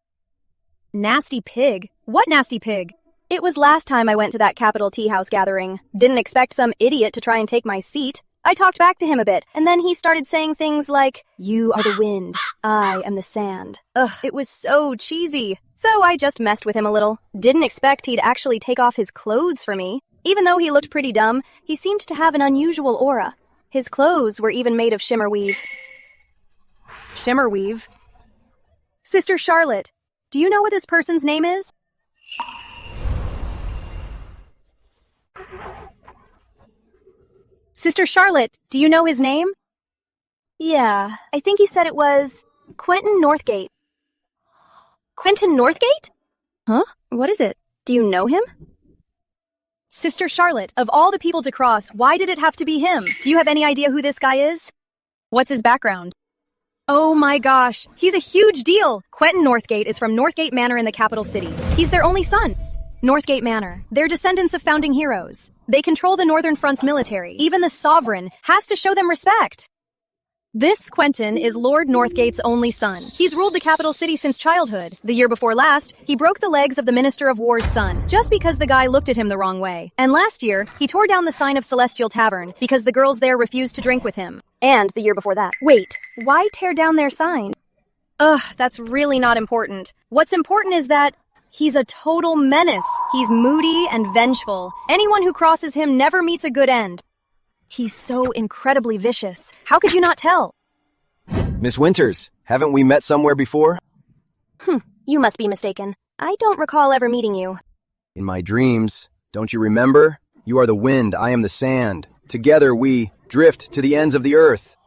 Nasty pig? What nasty pig? It was last time I went to that Capitol Tea House gathering. Didn't expect some idiot to try and take my seat. I talked back to him a bit, and then he started saying things like, "You are the wind, I am the sand." Ugh, it was so cheesy. So I just messed with him a little. Didn't expect he'd actually take off his clothes for me. Even though he looked pretty dumb, he seemed to have an unusual aura. His clothes were even made of shimmer weave. Shimmer weave? Sister Charlotte, do you know what this person's name is? Sister Charlotte, do you know his name? Yeah, I think he said it was Quentin Northgate. Quentin Northgate? Huh? What is it? Do you know him? Sister Charlotte, of all the people to cross, why did it have to be him? Do you have any idea who this guy is? What's his background? Oh my gosh, he's a huge deal! Quentin Northgate is from Northgate Manor in the capital city. He's their only son. Northgate Manor. They're descendants of founding heroes. They control the Northern Front's military. Even the sovereign has to show them respect. This Quentin is Lord Northgate's only son. He's ruled the capital city since childhood. The year before last, he broke the legs of the Minister of War's son, just because the guy looked at him the wrong way. And last year, he tore down the sign of Celestial Tavern, because the girls there refused to drink with him. And the year before that. Wait, why tear down their sign? Ugh, that's really not important. What's important is that he's a total menace. He's moody and vengeful. Anyone who crosses him never meets a good end. He's so incredibly vicious. How could you not tell? Miss Winters, haven't we met somewhere before? You must be mistaken. I don't recall ever meeting you. In my dreams, don't you remember? You are the wind, I am the sand. Together we drift to the ends of the earth.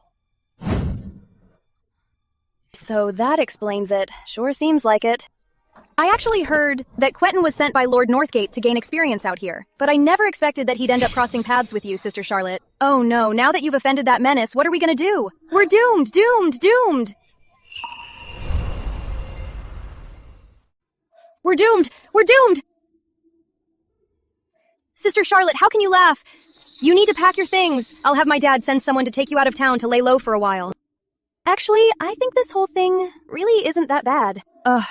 So that explains it. Sure seems like it. I actually heard that Quentin was sent by Lord Northgate to gain experience out here, but I never expected that he'd end up crossing paths with you, Sister Charlotte. Oh no, now that you've offended that menace, what are we gonna do? We're doomed, doomed, doomed! We're doomed! We're doomed! Sister Charlotte, how can you laugh? You need to pack your things. I'll have my dad send someone to take you out of town to lay low for a while. Actually, I think this whole thing really isn't that bad. Ugh.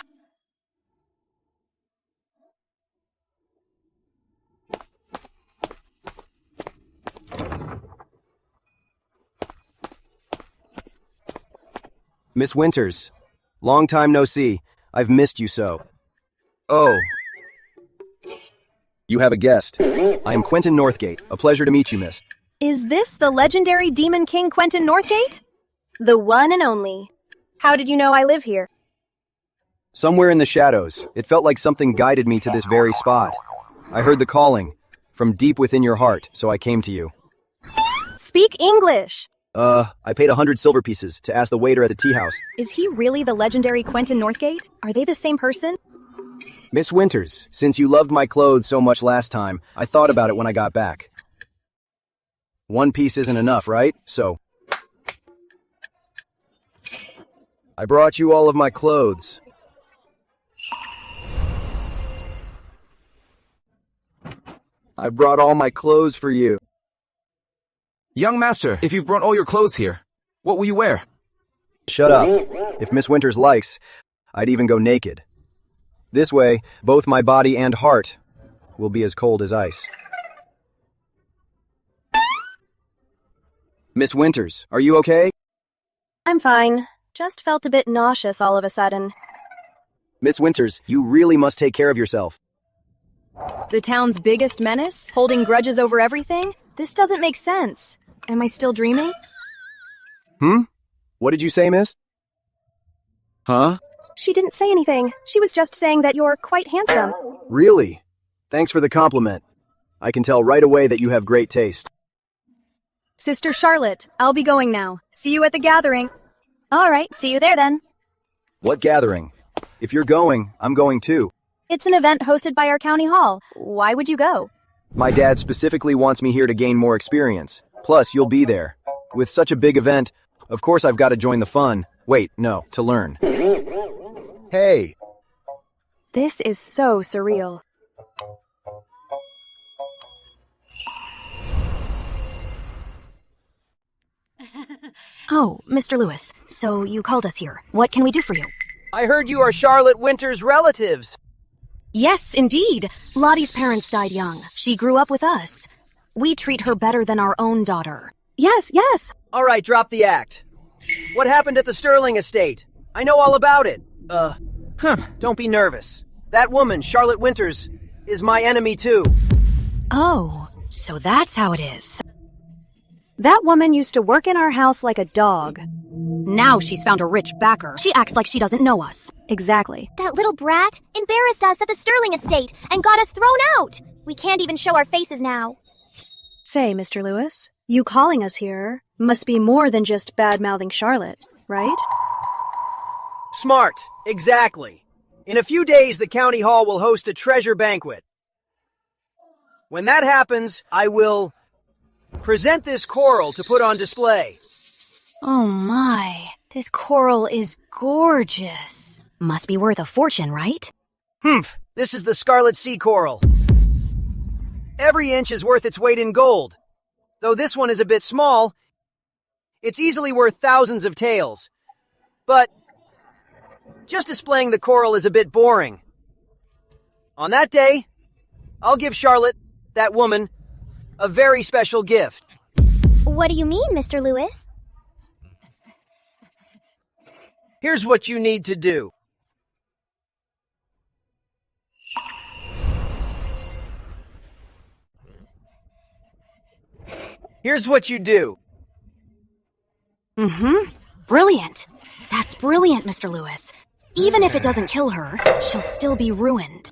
Miss Winters, long time no see. I've missed you so. Oh. You have a guest. I am Quentin Northgate. A pleasure to meet you, miss. Is this the legendary Demon King Quentin Northgate? The one and only. How did you know I live here? Somewhere in the shadows, it felt like something guided me to this very spot. I heard the calling from deep within your heart, so I came to you. Speak English! I paid 100 silver pieces to ask the waiter at the tea house. Is he really the legendary Quentin Northgate? Are they the same person? Miss Winters, since you loved my clothes so much last time, I thought about it when I got back. One piece isn't enough, right? So I brought you all of my clothes. I brought all my clothes for you. Young master, if you've brought all your clothes here, what will you wear? Shut up. If Miss Winters likes, I'd even go naked. This way, both my body and heart will be as cold as ice. Miss Winters, are you okay? I'm fine. Just felt a bit nauseous all of a sudden. Miss Winters, you really must take care of yourself. The town's biggest menace? Holding grudges over everything? This doesn't make sense. Am I still dreaming? What did you say, miss? Huh? She didn't say anything. She was just saying that you're quite handsome. Really? Thanks for the compliment. I can tell right away that you have great taste. Sister Charlotte, I'll be going now. See you at the gathering. All right, see you there then. What gathering? If you're going, I'm going too. It's an event hosted by our county hall. Why would you go? My dad specifically wants me here to gain more experience. Plus, you'll be there. With such a big event, of course I've got to join the fun. Wait, no, to learn. Hey! This is so surreal. Oh, Mr. Lewis, so you called us here. What can we do for you? I heard you are Charlotte Winters' relatives. Yes, indeed. Lottie's parents died young. She grew up with us. We treat her better than our own daughter. Yes, yes. All right, drop the act. What happened at the Sterling estate? I know all about it. Don't be nervous. That woman, Charlotte Winters, is my enemy too. Oh, so that's how it is. That woman used to work in our house like a dog. Now she's found a rich backer. She acts like she doesn't know us. Exactly. That little brat embarrassed us at the Sterling estate and got us thrown out. We can't even show our faces now. Say, Mr. Lewis, you calling us here must be more than just bad-mouthing Charlotte, right? Smart. Exactly. In a few days, the county hall will host a treasure banquet. When that happens, I will present this coral to put on display. Oh my, this coral is gorgeous. Must be worth a fortune, right? This is the Scarlet Sea Coral. Every inch is worth its weight in gold. Though this one is a bit small, It's easily worth thousands of taels. But just displaying the coral is a bit boring. On that day, I'll give Charlotte, that woman, a very special gift. What do you mean, Mr. Lewis? Here's what you need to do. Here's what you do. Brilliant. That's brilliant, Mr. Lewis. Even if it doesn't kill her, she'll still be ruined.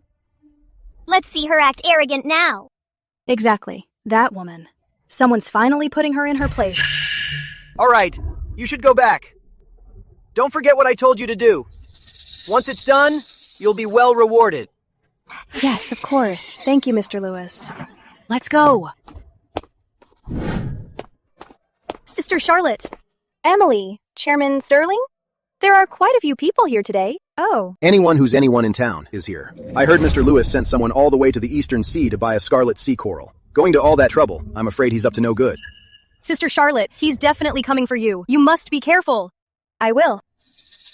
Let's see her act arrogant now. Exactly. That woman. Someone's finally putting her in her place. All right, you should go back. Don't forget what I told you to do. Once it's done, you'll be well rewarded. Yes, of course. Thank you, Mr. Lewis. Let's go. Sister Charlotte. Emily. Chairman Sterling? There are quite a few people here today. Oh. Anyone who's anyone in town is here. I heard Mr. Lewis sent someone all the way to the Eastern Sea to buy a scarlet sea coral. Going to all that trouble, I'm afraid he's up to no good. Sister Charlotte, he's definitely coming for you. You must be careful. I will.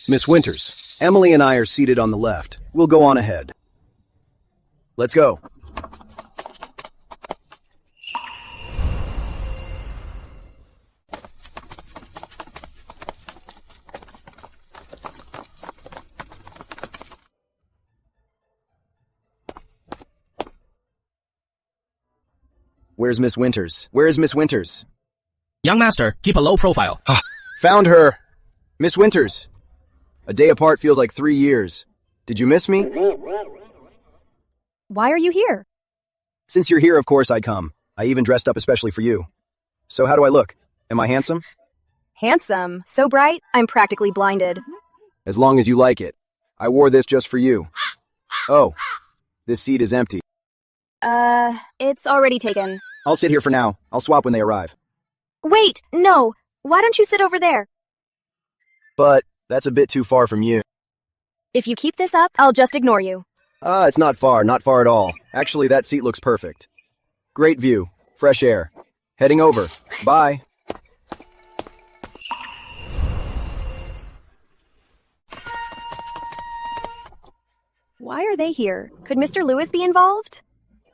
Miss Winters, Emily and I are seated on the left. We'll go on ahead. Let's go. Where's Miss Winters? Where's Miss Winters? Young master, keep a low profile. Found her! Miss Winters! A day apart feels like 3 years. Did you miss me? Why are you here? Since you're here, of course I come. I even dressed up especially for you. So how do I look? Am I handsome? Handsome. So bright, I'm practically blinded. As long as you like it. I wore this just for you. Oh, this seat is empty. It's already taken. I'll sit here for now. I'll swap when they arrive. Wait, no. Why don't you sit over there? But that's a bit too far from you. If you keep this up, I'll just ignore you. It's not far at all. Actually, that seat looks perfect. Great view, fresh air. Heading over. Bye. Why are they here? Could Mr. Lewis be involved?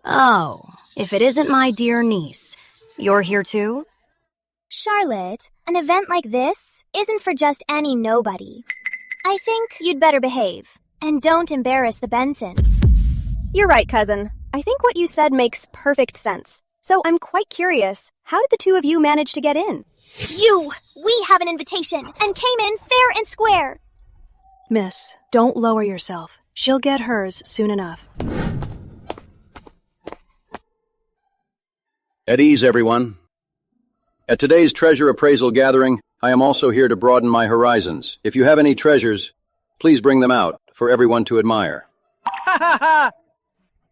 Oh, if it isn't my dear niece. You're here too? Charlotte, an event like this isn't for just any nobody. I think you'd better behave, and don't embarrass the Bensons. You're right, cousin. I think what you said makes perfect sense. So I'm quite curious, how did the two of you manage to get in? We have an invitation, and came in fair and square. Miss, don't lower yourself. She'll get hers soon enough. At ease, everyone. At today's treasure appraisal gathering, I am also here to broaden my horizons. If you have any treasures, please bring them out for everyone to admire. Ha ha ha!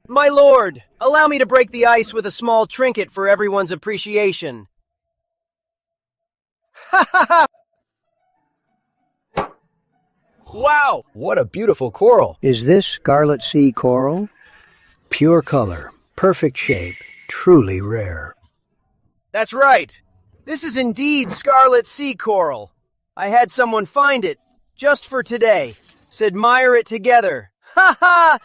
My lord, allow me to break the ice with a small trinket for everyone's appreciation. Ha ha ha! Wow! What a beautiful coral. Is this scarlet sea coral? Pure color, perfect shape, truly rare. That's right. This is indeed scarlet sea coral. I had someone find it just for today. Admire it together. Ha ha!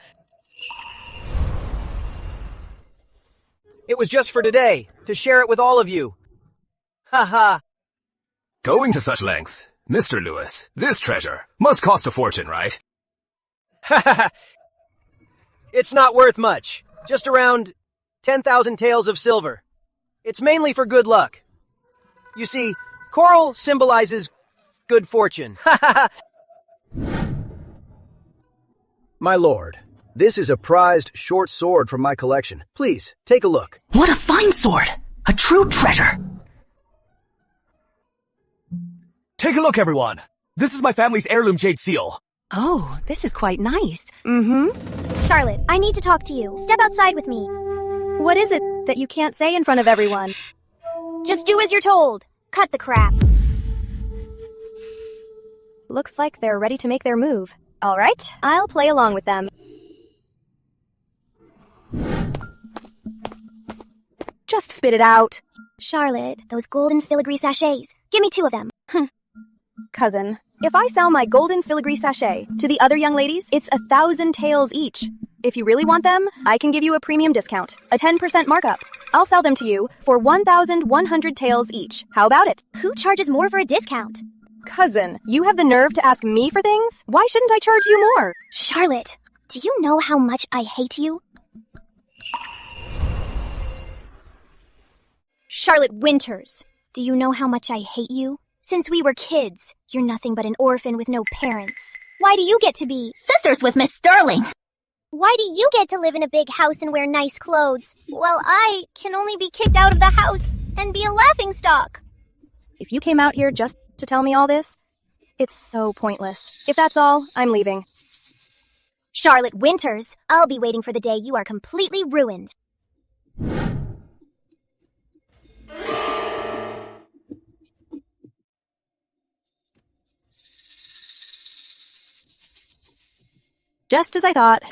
It was just for today, to share it with all of you. Ha ha! Going to such length, Mr. Lewis, this treasure must cost a fortune, right? Ha ha ha! It's not worth much. Just around 10,000 taels of silver. It's mainly for good luck. You see, coral symbolizes good fortune. Ha ha ha! My lord, this is a prized short sword from my collection. Please, take a look. What a fine sword! A true treasure! Take a look, everyone! This is my family's heirloom jade seal. Oh, this is quite nice. Charlotte, I need to talk to you. Step outside with me. What is it that you can't say in front of everyone? Just do as you're told. Cut the crap. Looks like they're ready to make their move. All right, I'll play along with them. Just spit it out. Charlotte, those golden filigree sachets. Give me 2 of them. Cousin, if I sell my golden filigree sachet to the other young ladies, it's 1,000 taels each. If you really want them, I can give you a premium discount, a 10% markup. I'll sell them to you for 1,100 taels each. How about it? Who charges more for a discount? Cousin, you have the nerve to ask me for things? Why shouldn't I charge you more? Charlotte, do you know how much I hate you? Charlotte Winters, do you know how much I hate you? Since we were kids, you're nothing but an orphan with no parents. Why do you get to be sisters with Miss Sterling? Why do you get to live in a big house and wear nice clothes, while I can only be kicked out of the house and be a laughingstock? If you came out here just to tell me all this, it's so pointless. If that's all, I'm leaving. Charlotte Winters, I'll be waiting for the day you are completely ruined. Just as I thought.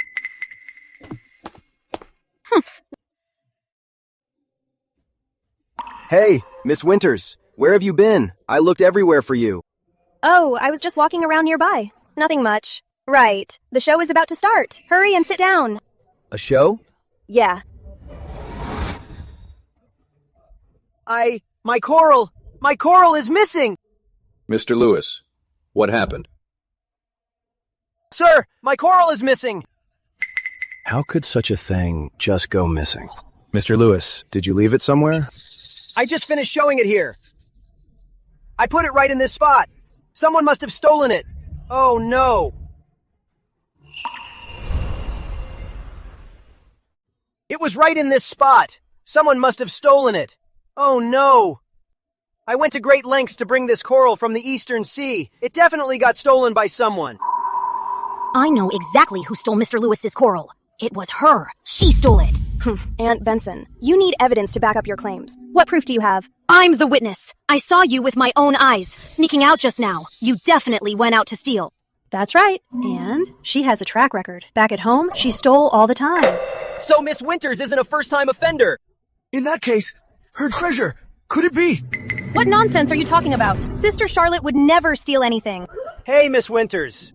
Hey, Miss Winters, where have you been? I looked everywhere for you. Oh, I was just walking around nearby. Nothing much. Right. The show is about to start. Hurry and sit down. A show? Yeah. My coral is missing! Mr. Lewis, what happened? Sir, my coral is missing! How could such a thing just go missing? Mr. Lewis, did you leave it somewhere? I just finished showing it here. I put it right in this spot. Someone must have stolen it. Oh no. It was right in this spot. Someone must have stolen it. Oh no. I went to great lengths to bring this coral from the Eastern Sea. It definitely got stolen by someone. I know exactly who stole Mr. Lewis's coral. It was her. She stole it. Aunt Benson, you need evidence to back up your claims. What proof do you have? I'm the witness. I saw you with my own eyes, sneaking out just now. You definitely went out to steal. That's right. And she has a track record. Back at home, she stole all the time. So Miss Winters isn't a first-time offender. In that case, her treasure. Could it be? What nonsense are you talking about? Sister Charlotte would never steal anything. Hey, Miss Winters.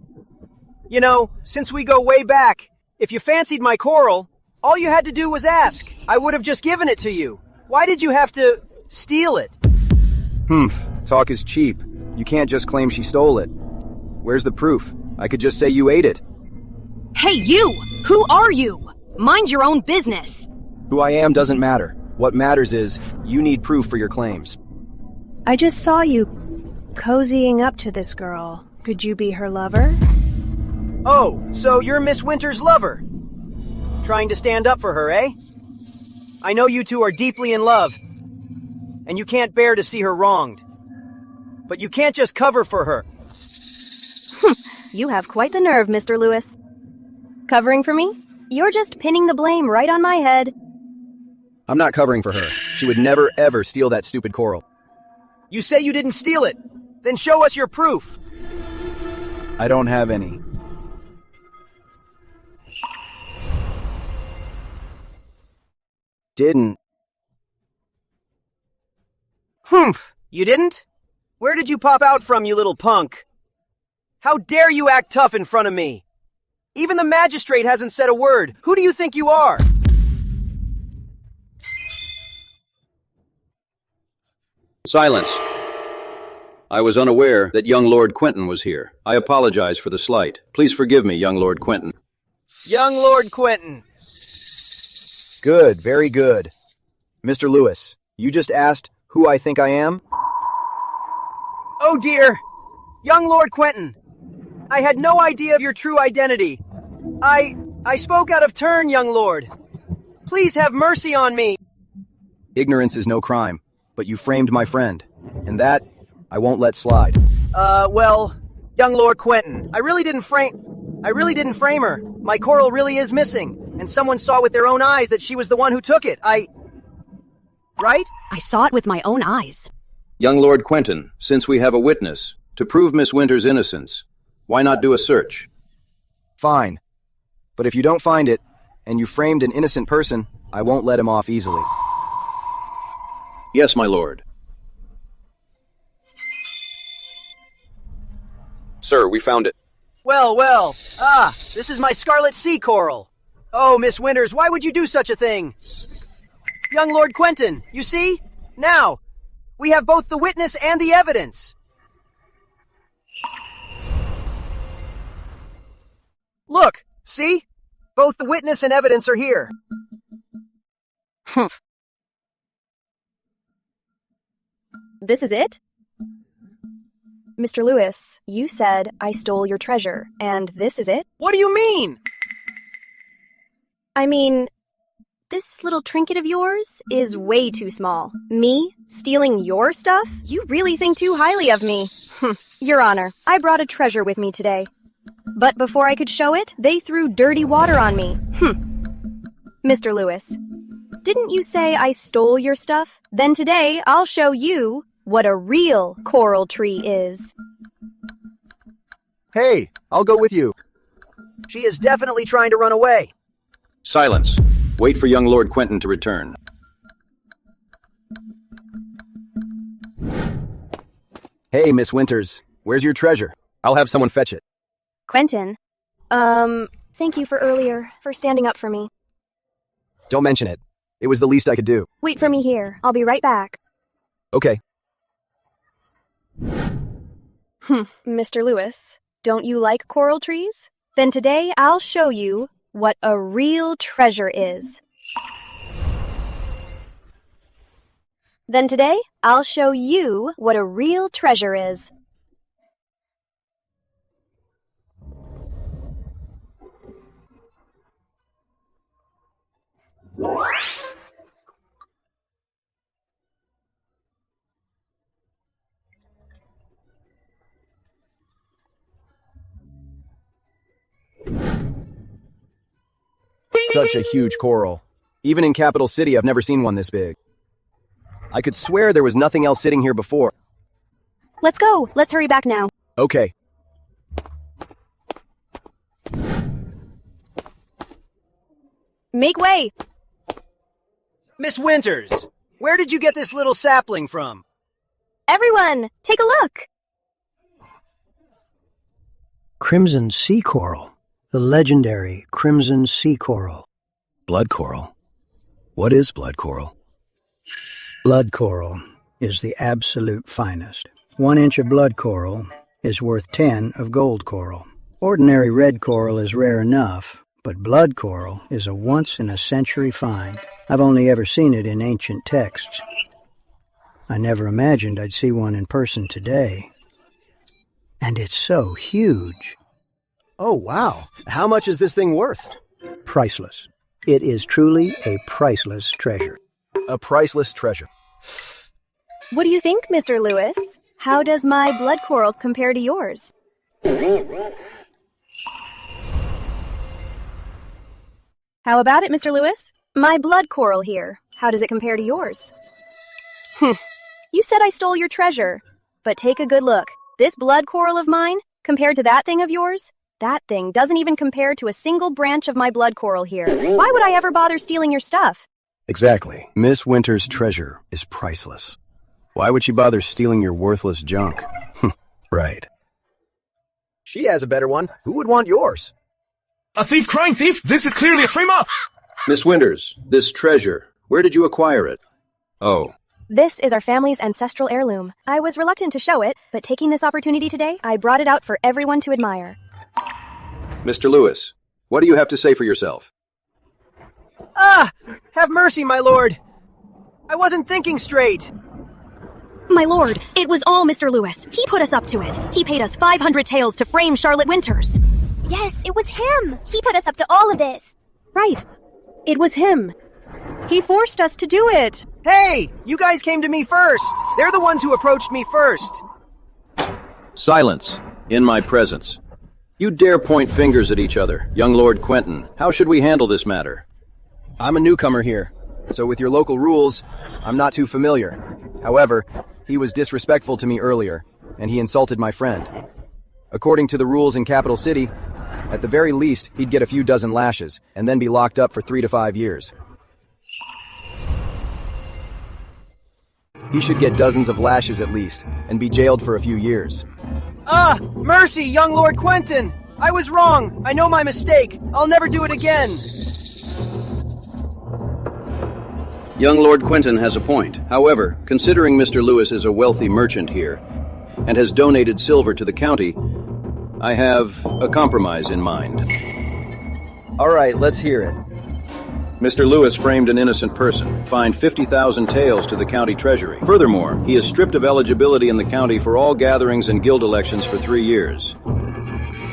You know, since we go way back, if you fancied my coral, all you had to do was ask. I would have just given it to you. Why did you have to steal it? Talk is cheap. You can't just claim she stole it. Where's the proof? I could just say you ate it. Hey, you! Who are you? Mind your own business. Who I am doesn't matter. What matters is, you need proof for your claims. I just saw you cozying up to this girl. Could you be her lover? Oh, so you're Miss Winters' lover. Trying to stand up for her, eh? I know you two are deeply in love, and you can't bear to see her wronged. But you can't just cover for her. You have quite the nerve, Mr. Lewis. Covering for me? You're just pinning the blame right on my head. I'm not covering for her. She would never, ever steal that stupid coral. You say you didn't steal it. Then show us your proof. I don't have any. Didn't. You didn't? Where did you pop out from, you little punk? How dare you act tough in front of me? Even the magistrate hasn't said a word. Who do you think you are? Silence. I was unaware that young Lord Quentin was here. I apologize for the slight. Please forgive me, young Lord Quentin. Young Lord Quentin. Good, very good. Mr. Lewis, you just asked who I think I am? Oh dear! Young Lord Quentin, I had no idea of your true identity. I spoke out of turn, young lord. Please have mercy on me. Ignorance is no crime, but you framed my friend, and that I won't let slide. Well, young Lord Quentin, I really didn't frame her. My coral really is missing, and someone saw with their own eyes that she was the one who took it. Right? I saw it with my own eyes. Young Lord Quentin, since we have a witness, to prove Miss Winters' innocence, why not do a search? Fine. But if you don't find it, and you framed an innocent person, I won't let him off easily. Yes, my lord. Sir, we found it. Well, well. Ah, this is my scarlet sea coral. Oh, Miss Winters, why would you do such a thing? Young Lord Quentin, you see? Now, we have both the witness and the evidence. Look, see? Both the witness and evidence are here. This is it? Mr. Lewis, you said I stole your treasure, and this is it? What do you mean? I mean, this little trinket of yours is way too small. Me? Stealing your stuff? You really think too highly of me. Your Honor, I brought a treasure with me today. But before I could show it, they threw dirty water on me. Mr. Lewis, didn't you say I stole your stuff? Then today, I'll show you what a real coral tree is. Hey, I'll go with you. She is definitely trying to run away. Silence. Wait for young Lord Quentin to return. Hey, Miss Winters. Where's your treasure? I'll have someone fetch it. Quentin, thank you for earlier, for standing up for me. Don't mention it. It was the least I could do. Wait for me here. I'll be right back. Okay. Mr. Lewis, don't you like coral trees? Then today I'll show you what a real treasure is. Then today I'll show you what a real treasure is. Such a huge coral. Even in Capital City, I've never seen one this big. I could swear there was nothing else sitting here before. Let's go. Let's hurry back now. Okay. Make way. Miss Winters, where did you get this little sapling from? Everyone, take a look. Crimson sea coral. The legendary crimson sea coral. Blood coral? What is blood coral? Blood coral is the absolute finest. 1 inch of blood coral is worth 10 of gold coral. Ordinary red coral is rare enough, but blood coral is a once-in-a-century find. I've only ever seen it in ancient texts. I never imagined I'd see one in person today. And it's so huge. Oh, wow. How much is this thing worth? Priceless. It is truly a priceless treasure. A priceless treasure. What do you think, Mr. Lewis? How does my blood coral compare to yours? How about it, Mr. Lewis? My blood coral here. How does it compare to yours? You said I stole your treasure. But take a good look. This blood coral of mine, compared to that thing of yours, that thing doesn't even compare to a single branch of my blood coral here. Why would I ever bother stealing your stuff? Exactly. Miss Winter's treasure is priceless. Why would she bother stealing your worthless junk? Right. She has a better one. Who would want yours? A thief crying thief? This is clearly a frame-up! Miss Winters, this treasure, where did you acquire it? Oh. This is our family's ancestral heirloom. I was reluctant to show it, but taking this opportunity today, I brought it out for everyone to admire. Mr. Lewis, what do you have to say for yourself? Ah! Have mercy, my lord! I wasn't thinking straight! My lord, it was all Mr. Lewis. He put us up to it. He paid us 500 taels to frame Charlotte Winters. Yes, it was him. He put us up to all of this. Right. It was him. He forced us to do it. Hey! You guys came to me first! They're the ones who approached me first! Silence. In my presence. You dare point fingers at each other. Young Lord Quentin, how should we handle this matter? I'm a newcomer here, so with your local rules, I'm not too familiar. However, he was disrespectful to me earlier, and he insulted my friend. According to the rules in Capital City, at the very least, he'd get a few dozen lashes, and then be locked up for 3 to 5 years. He should get dozens of lashes at least, and be jailed for a few years. Mercy, young Lord Quentin! I was wrong. I know my mistake. I'll never do it again. Young Lord Quentin has a point. However, considering Mr. Lewis is a wealthy merchant here and has donated silver to the county, I have a compromise in mind. All right, let's hear it. Mr. Lewis framed an innocent person, fined 50,000 taels to the county treasury. Furthermore, he is stripped of eligibility in the county for all gatherings and guild elections for 3 years.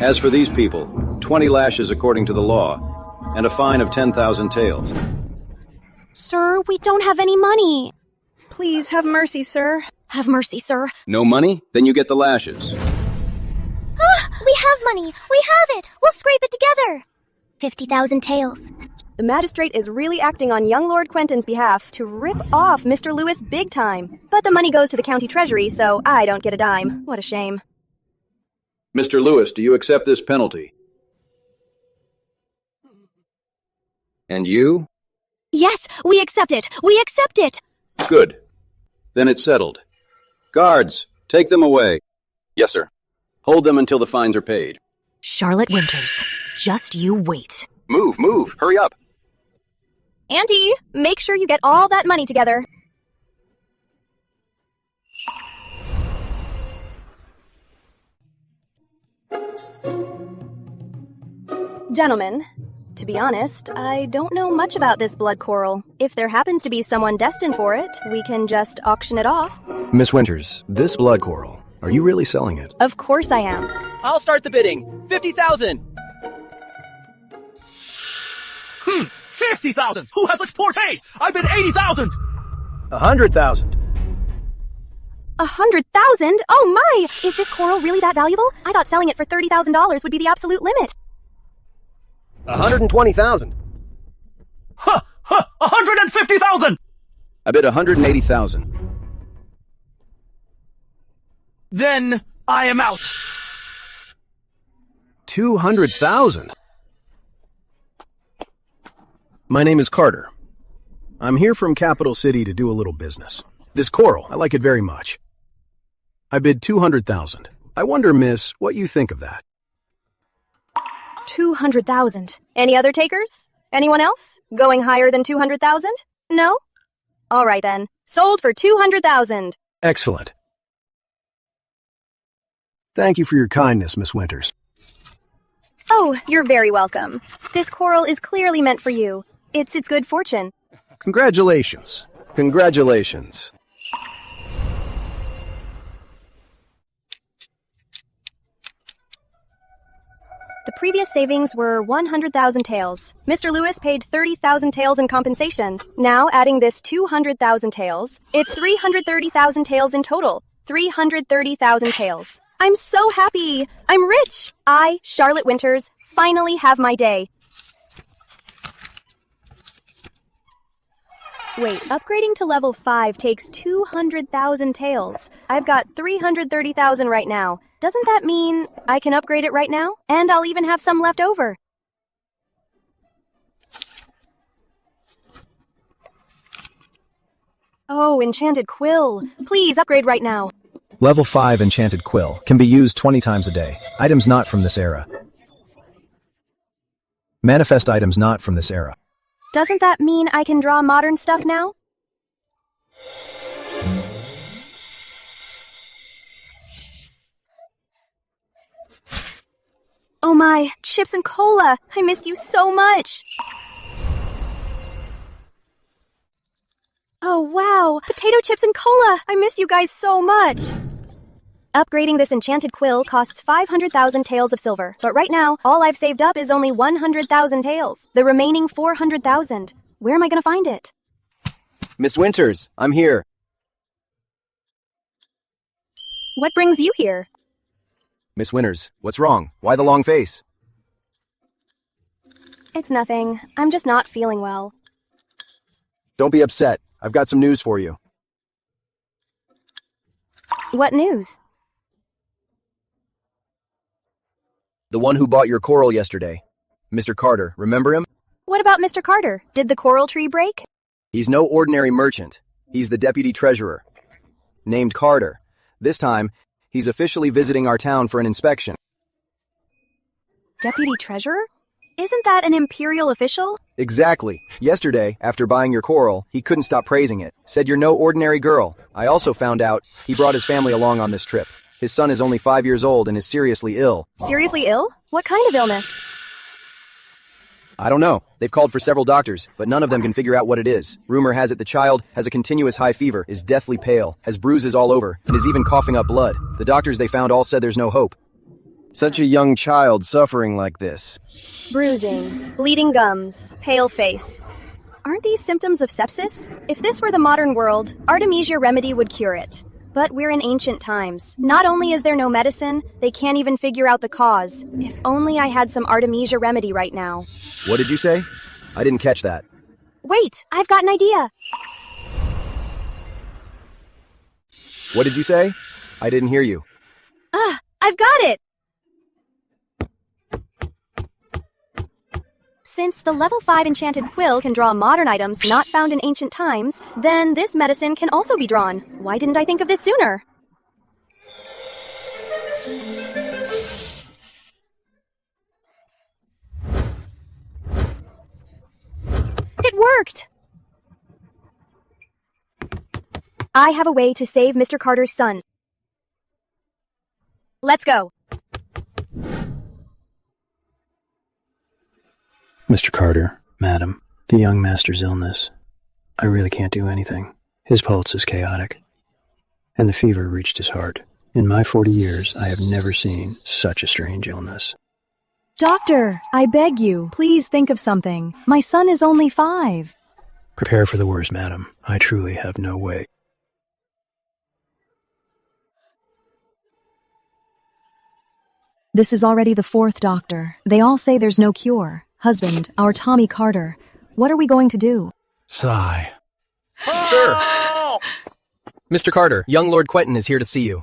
As for these people, 20 lashes according to the law, and a fine of 10,000 taels. Sir, we don't have any money. Please have mercy, sir. Have mercy, sir. No money? Then you get the lashes. We have money. We have it. We'll scrape it together. 50,000 taels. The magistrate is really acting on young Lord Quentin's behalf to rip off Mr. Lewis big time. But the money goes to the county treasury, so I don't get a dime. What a shame. Mr. Lewis, do you accept this penalty? And you? Yes, we accept it. We accept it. Good. Then it's settled. Guards, take them away. Yes, sir. Hold them until the fines are paid. Charlotte Winters, just you wait. Move, hurry up. Auntie, make sure you get all that money together. Gentlemen, to be honest, I don't know much about this blood coral. If there happens to be someone destined for it, we can just auction it off. Miss Winters, this blood coral, are you really selling it? Of course I am. I'll start the bidding. 50,000! 50,000! Who has such poor taste? I bid 80,000! 100,000. 100,000? Oh my! Is this coral really that valuable? I thought selling it for $30,000 would be the absolute limit. 120,000. 150,000! I bid 180,000. Then I am out. 200,000. My name is Carter. I'm here from Capital City to do a little business. This coral, I like it very much. I bid 200,000. I wonder, miss, what you think of that. 200,000. Any other takers? Anyone else? Going higher than 200,000? No? All right then. Sold for 200,000. Excellent. Thank you for your kindness, Miss Winters. Oh, you're very welcome. This coral is clearly meant for you. It's good fortune. Congratulations. Congratulations. The previous savings were 100,000 taels. Mr. Lewis paid 30,000 taels in compensation. Now, adding this 200,000 taels, it's 330,000 taels in total. 330,000 taels. I'm so happy! I'm rich! I, Charlotte Winters, finally have my day. Wait, upgrading to level 5 takes 200,000 taels. I've got 330,000 right now. Doesn't that mean I can upgrade it right now? And I'll even have some left over. Oh, enchanted quill. Please upgrade right now. Level 5 enchanted quill can be used 20 times a day. Items not from this era. Manifest items not from this era. Doesn't that mean I can draw modern stuff now? Oh my, chips and cola! I missed you so much! Oh wow, potato chips and cola! I miss you guys so much! Upgrading this enchanted quill costs 500,000 taels of silver, but right now, all I've saved up is only 100,000 taels. The remaining 400,000. Where am I gonna find it? Miss Winters, I'm here. What brings you here? Miss Winters, what's wrong? Why the long face? It's nothing. I'm just not feeling well. Don't be upset. I've got some news for you. What news? The one who bought your coral yesterday. Mr. Carter, remember him? What about Mr. Carter? Did the coral tree break? He's no ordinary merchant. He's the deputy treasurer. named Carter. This time, he's officially visiting our town for an inspection. Deputy Treasurer? Isn't that an Imperial official? Exactly. Yesterday, after buying your coral, he couldn't stop praising it. Said you're no ordinary girl. I also found out he brought his family along on this trip. His son is only 5 years old and is seriously ill. Seriously ill? What kind of illness? I don't know. They've called for several doctors, but none of them can figure out what it is. Rumor has it the child has a continuous high fever, is deathly pale, has bruises all over, and is even coughing up blood. The doctors they found all said there's no hope. Such a young child suffering like this. Bruising, bleeding gums, pale face. Aren't these symptoms of sepsis? If this were the modern world, Artemisia remedy would cure it. But we're in ancient times. Not only is there no medicine, they can't even figure out the cause. If only I had some Artemisia remedy right now. What did you say? I didn't catch that. Wait, I've got an idea. What did you say? I didn't hear you. I've got it! Since the level 5 enchanted quill can draw modern items not found in ancient times, then this medicine can also be drawn. Why didn't I think of this sooner? It worked! I have a way to save Mr. Carter's son. Let's go. Mr. Carter, madam, the young master's illness. I really can't do anything. His pulse is chaotic, and the fever reached his heart. In my 40 years, I have never seen such a strange illness. Doctor, I beg you, please think of something. My son is only 5. Prepare for the worst, madam. I truly have no way. This is already the 4th doctor. They all say there's no cure. Husband, our Tommy Carter. What are we going to do? Sigh. Sir! Mr. Carter, young Lord Quentin is here to see you.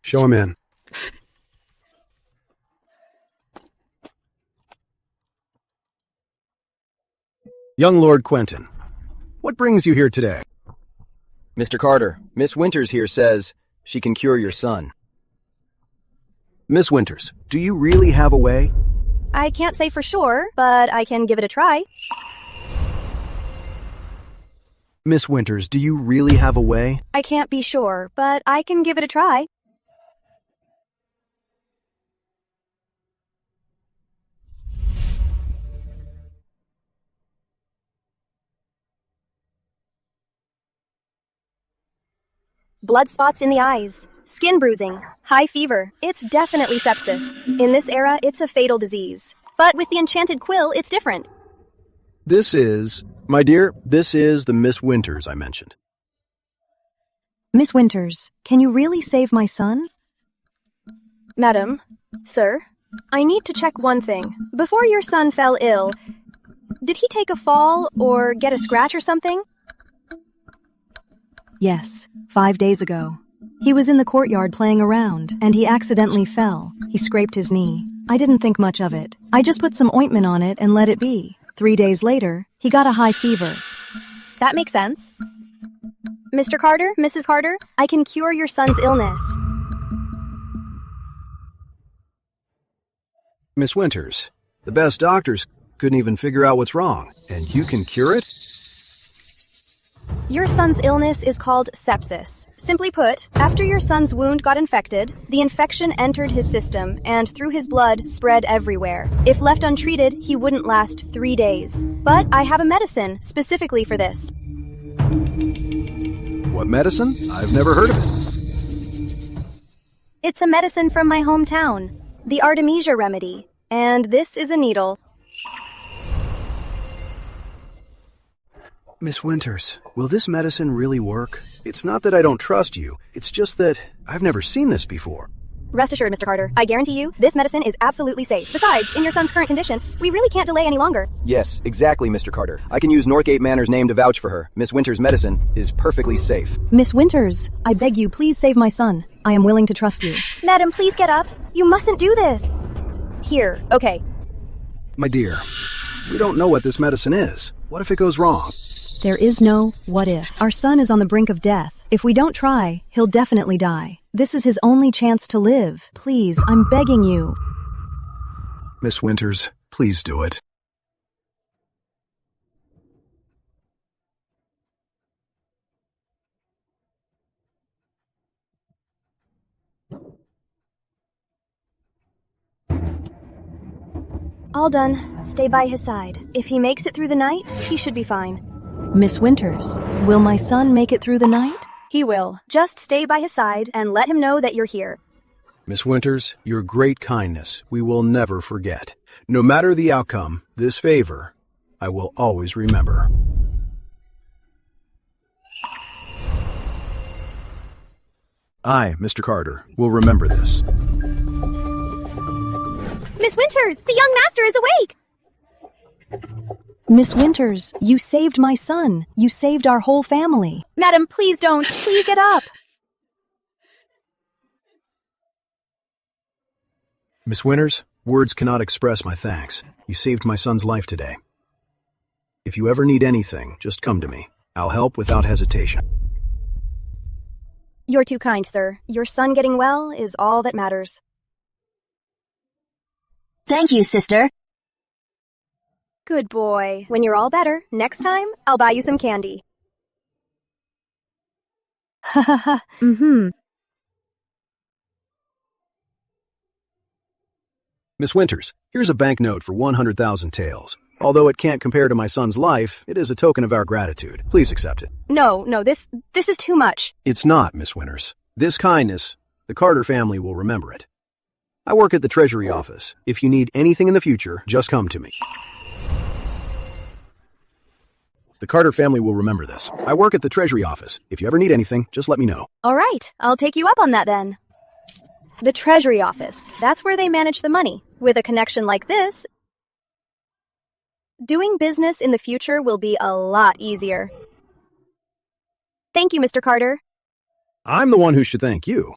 Show him in. Young Lord Quentin, what brings you here today? Mr. Carter, Miss Winters here says she can cure your son. Miss Winters, do you really have a way? I can't say for sure, but I can give it a try. Miss Winters, do you really have a way? I can't be sure, but I can give it a try. Blood spots in the eyes, skin bruising, high fever. It's definitely sepsis. In this era, it's a fatal disease. But with the enchanted quill, it's different. My dear, this is the Miss Winters I mentioned. Miss Winters, can you really save my son? Madam, sir, I need to check one thing. Before your son fell ill, did he take a fall or get a scratch or something? Yes, 5 days ago. He was in the courtyard playing around, and he accidentally fell. He scraped his knee. I didn't think much of it. I just put some ointment on it and let it be. 3 days later, he got a high fever. That makes sense. Mr. Carter, Mrs. Carter, I can cure your son's illness. Miss Winters, the best doctors couldn't even figure out what's wrong, and you can cure it? Your son's illness is called sepsis. Simply put, after your son's wound got infected, the infection entered his system and through his blood spread everywhere. If left untreated, he wouldn't last 3 days. But I have a medicine specifically for this. What medicine? I've never heard of it. It's a medicine from my hometown, the Artemisia remedy. And this is a needle. Miss Winters, will this medicine really work? It's not that I don't trust you. It's just that I've never seen this before. Rest assured, Mr. Carter, I guarantee you, this medicine is absolutely safe. Besides, in your son's current condition, we really can't delay any longer. Yes, exactly, Mr. Carter. I can use Northgate Manor's name to vouch for her. Miss Winters' medicine is perfectly safe. Miss Winters, I beg you, please save my son. I am willing to trust you. Madam, please get up. You mustn't do this. Here, okay. My dear, we don't know what this medicine is. What if it goes wrong? There is no what if. Our son is on the brink of death. If we don't try, he'll definitely die. This is his only chance to live. Please, I'm begging you. Miss Winters, please do it. All done. Stay by his side. If he makes it through the night, he should be fine. Miss Winters, will my son make it through the night? He will. Just stay by his side and let him know that you're here. Miss Winters, your great kindness we will never forget. No matter the outcome, this favor I will always remember. I, Mr. Carter, will remember this. Miss Winters, the young master is awake! Miss Winters, you saved my son. You saved our whole family. Madam, please don't. Please get up. Miss Winters, words cannot express my thanks. You saved my son's life today. If you ever need anything, just come to me. I'll help without hesitation. You're too kind, sir. Your son getting well is all that matters. Thank you, sister. Good boy. When you're all better, next time, I'll buy you some candy. Ha ha ha. Mm-hmm. Miss Winters, here's a banknote for 100,000 taels. Although it can't compare to my son's life, it is a token of our gratitude. Please accept it. No, this is too much. It's not, Miss Winters. This kindness, the Carter family will remember it. I work at the Treasury office. If you need anything in the future, just come to me. The Carter family will remember this. I work at the Treasury office. If you ever need anything, just let me know. All right, I'll take you up on that then. The Treasury office. That's where they manage the money. With a connection like this, doing business in the future will be a lot easier. Thank you, Mr. Carter. I'm the one who should thank you.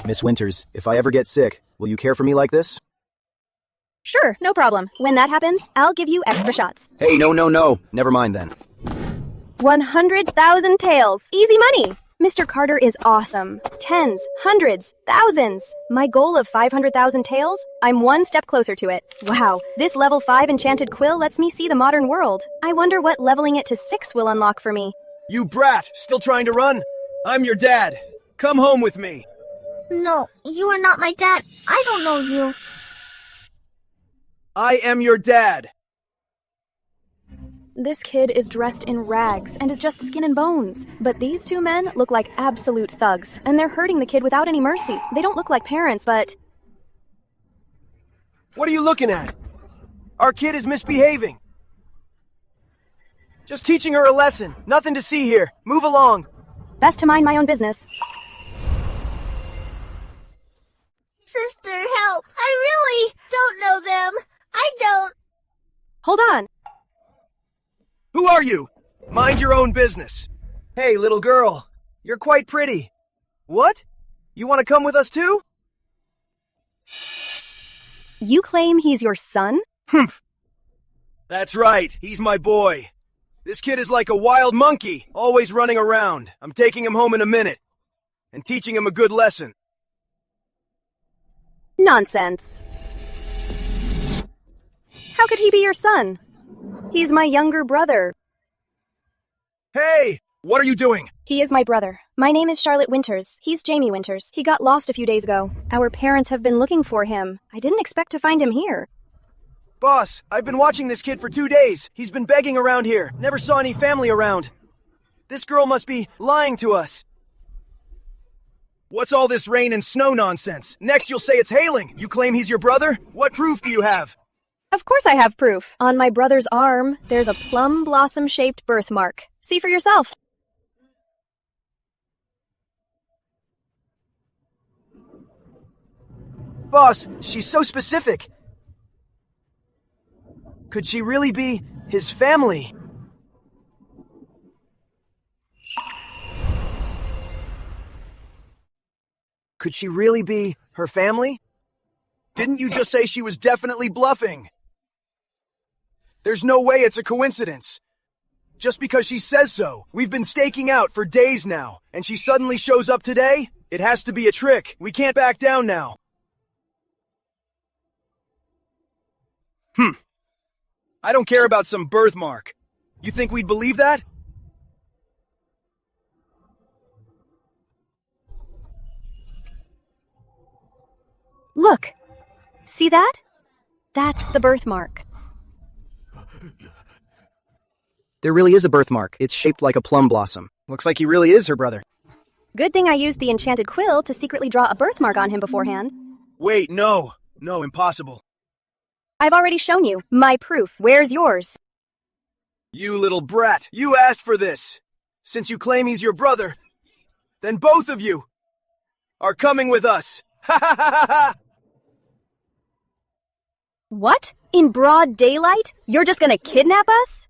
Miss Winters, if I ever get sick, will you care for me like this? Sure, no problem. When that happens, I'll give you extra shots. Hey, no. Never mind then. 100,000 taels. Easy money. Mr. Carter is awesome. Tens, hundreds, thousands. My goal of 500,000 taels? I'm one step closer to it. Wow, this level 5 enchanted quill lets me see the modern world. I wonder what leveling it to 6 will unlock for me. You brat! Still trying to run? I'm your dad. Come home with me. No, you are not my dad. I don't know you. I am your dad. This kid is dressed in rags and is just skin and bones. But these two men look like absolute thugs, and they're hurting the kid without any mercy. They don't look like parents, but... What are you looking at? Our kid is misbehaving. Just teaching her a lesson. Nothing to see here. Move along. Best to mind my own business. Sister, help. I really don't know them. I don't. Hold on. Who are you? Mind your own business. Hey, little girl. You're quite pretty. What? You want to come with us too? You claim he's your son? Humph. That's right. He's my boy. This kid is like a wild monkey, always running around. I'm taking him home in a minute and teaching him a good lesson. Nonsense. How could he be your son? He's my younger brother. Hey! What are you doing? He is my brother. My name is Charlotte Winters. He's Jamie Winters. He got lost a few days ago. Our parents have been looking for him. I didn't expect to find him here. Boss, I've been watching this kid for 2 days. He's been begging around here. Never saw any family around. This girl must be lying to us. What's all this rain and snow nonsense? Next you'll say it's hailing. You claim he's your brother? What proof do you have? Of course I have proof. On my brother's arm, there's a plum blossom-shaped birthmark. See for yourself. Boss, she's so specific. Could she really be his family? Could she really be her family? Didn't you just say she was definitely bluffing? There's no way it's a coincidence. Just because she says so. We've been staking out for days now, and she suddenly shows up today? It has to be a trick. We can't back down now. I don't care about some birthmark. You think we'd believe that? Look. See that? That's the birthmark. There really is a birthmark. It's shaped like a plum blossom. Looks like he really is her brother. Good thing I used the enchanted quill to secretly draw a birthmark on him beforehand. Wait, no. No, impossible. I've already shown you. My proof. Where's yours? You little brat. You asked for this. Since you claim he's your brother, then both of you are coming with us. Ha ha ha ha ha! What? In broad daylight? You're just gonna kidnap us?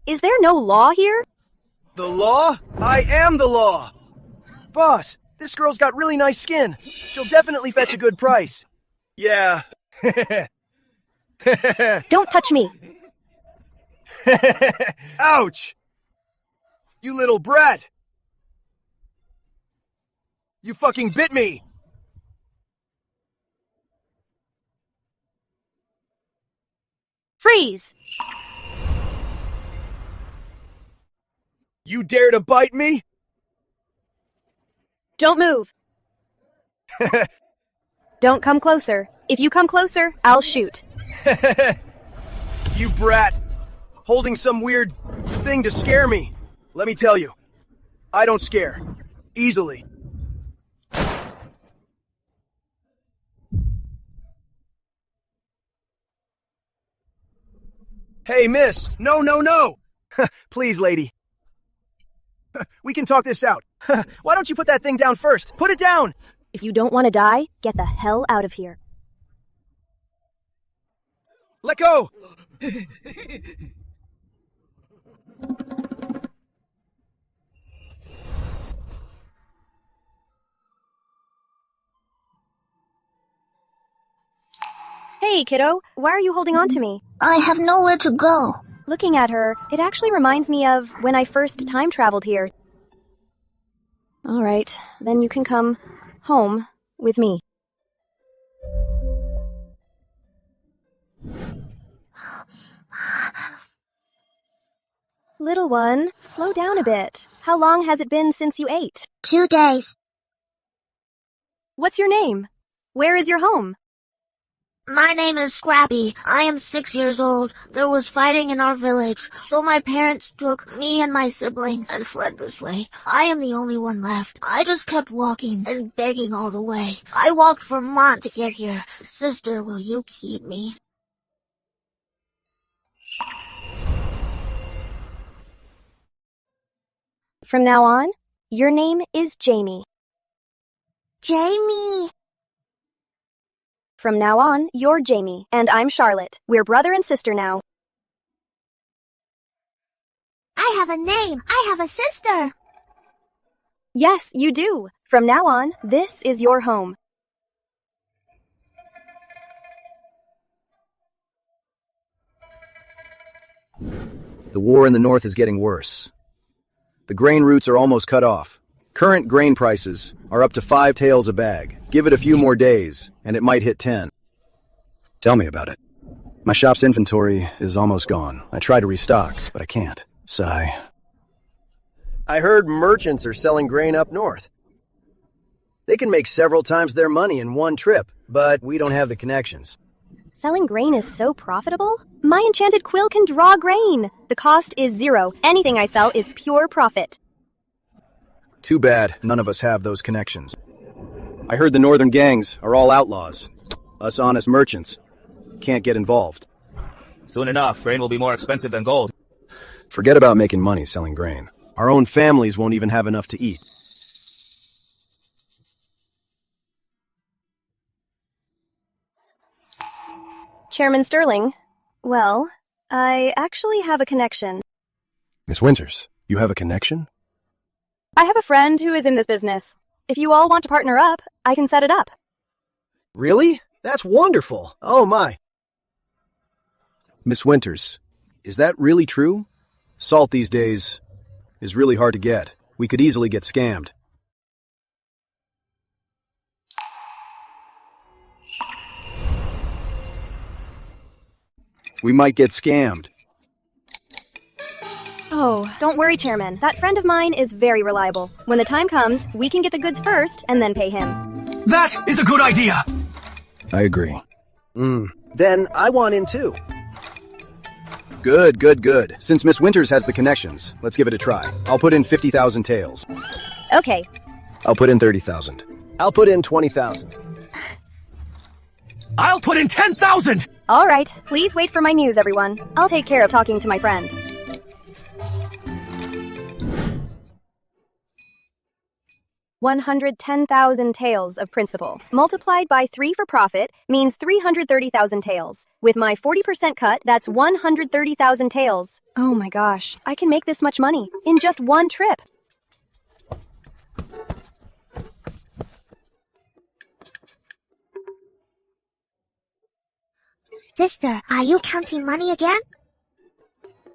Is there no law here? The law? I am the law! Boss, this girl's got really nice skin. She'll definitely fetch a good price. Yeah. Don't touch me. Ouch! You little brat! You fucking bit me! Freeze! You dare to bite me? Don't move. Don't come closer. If you come closer, I'll shoot. You brat! Holding some weird thing to scare me. Let me tell you, I don't scare. Easily. Hey, miss! No, no, no! Please, lady. We can talk this out. Why don't you put that thing down first? Put it down! If you don't want to die, get the hell out of here. Let go! Hey, kiddo, why are you holding on to me? I have nowhere to go. Looking at her, it actually reminds me of when I first time traveled here. All right, then you can come home with me. Little one, slow down a bit. How long has it been since you ate? 2 days. What's your name? Where is your home? My name is Scrappy. I am 6 years old. There was fighting in our village, so my parents took me and my siblings and fled this way. I am the only one left. I just kept walking and begging all the way. I walked for months to get here. Sister, will you keep me? From now on, your name is Jamie. Jamie. From now on, you're Jamie, and I'm Charlotte. We're brother and sister now. I have a name. I have a sister. Yes, you do. From now on, this is your home. The war in the north is getting worse. The grain routes are almost cut off. Current grain prices are up to 5 taels a bag. Give it a few more days, and it might hit 10. Tell me about it. My shop's inventory is almost gone. I try to restock, but I can't. Sigh. I heard merchants are selling grain up north. They can make several times their money in one trip, but we don't have the connections. Selling grain is so profitable? My enchanted quill can draw grain. The cost is 0. Anything I sell is pure profit. Too bad none of us have those connections. I heard the northern gangs are all outlaws. Us honest merchants can't get involved. Soon enough, grain will be more expensive than gold. Forget about making money selling grain. Our own families won't even have enough to eat. Chairman Sterling, well, I actually have a connection. Miss Winters, you have a connection? I have a friend who is in this business. If you all want to partner up, I can set it up. Really? That's wonderful. Oh my. Miss Winters, is that really true? Salt these days is really hard to get. We could easily get scammed. We might get scammed. Oh, don't worry, Chairman. That friend of mine is very reliable. When the time comes, we can get the goods first and then pay him. That is a good idea! I agree. Then I want in too. Good. Since Miss Winters has the connections, let's give it a try. I'll put in 50,000 taels. Okay. I'll put in 30,000. I'll put in 20,000. I'll put in 10,000! All right. Please wait for my news, everyone. I'll take care of talking to my friend. $110,000 taels of principal multiplied by 3 for profit means 330,000 taels. With my 40% cut, that's 130,000 taels. Oh my gosh, I can make this much money in just one trip. Sister, are you counting money again?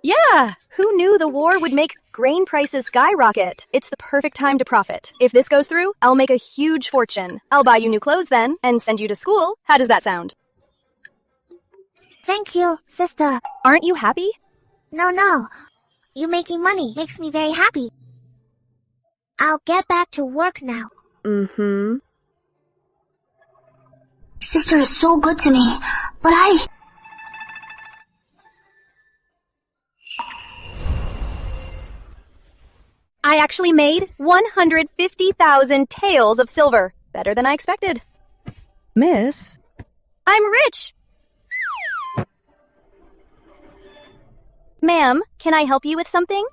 Yeah! Who knew the war would make grain prices skyrocket? It's the perfect time to profit. If this goes through, I'll make a huge fortune. I'll buy you new clothes then, and send you to school. How does that sound? Thank you, sister. Aren't you happy? No. You making money makes me very happy. I'll get back to work now. Sister is so good to me, but I actually made 150,000 taels of silver. Better than I expected. Miss? I'm rich! Ma'am, can I help you with something?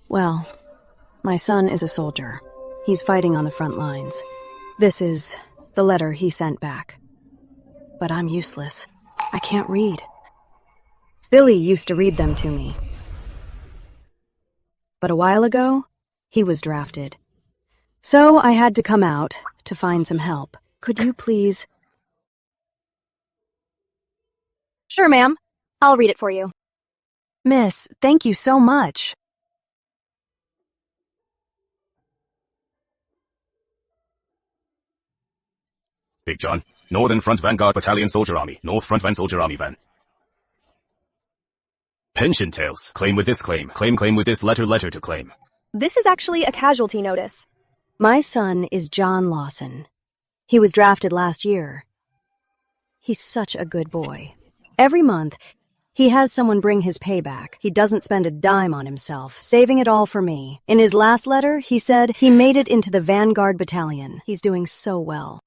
Well, my son is a soldier. He's fighting on the front lines. This is the letter he sent back. But I'm useless. I can't read. Billy used to read them to me. But a while ago, he was drafted. So I had to come out to find some help. Could you please? Sure, ma'am. I'll read it for you. Miss, thank you so much. Big John, Northern Front Vanguard Battalion Soldier Army, North Front Van Soldier Army Van. Pension tails. Claim with this claim. Claim with this letter to claim. This is actually a casualty notice. My son is John Lawson. He was drafted last year. He's such a good boy. Every month, he has someone bring his pay back. He doesn't spend a dime on himself, saving it all for me. In his last letter, he said he made it into the Vanguard Battalion. He's doing so well.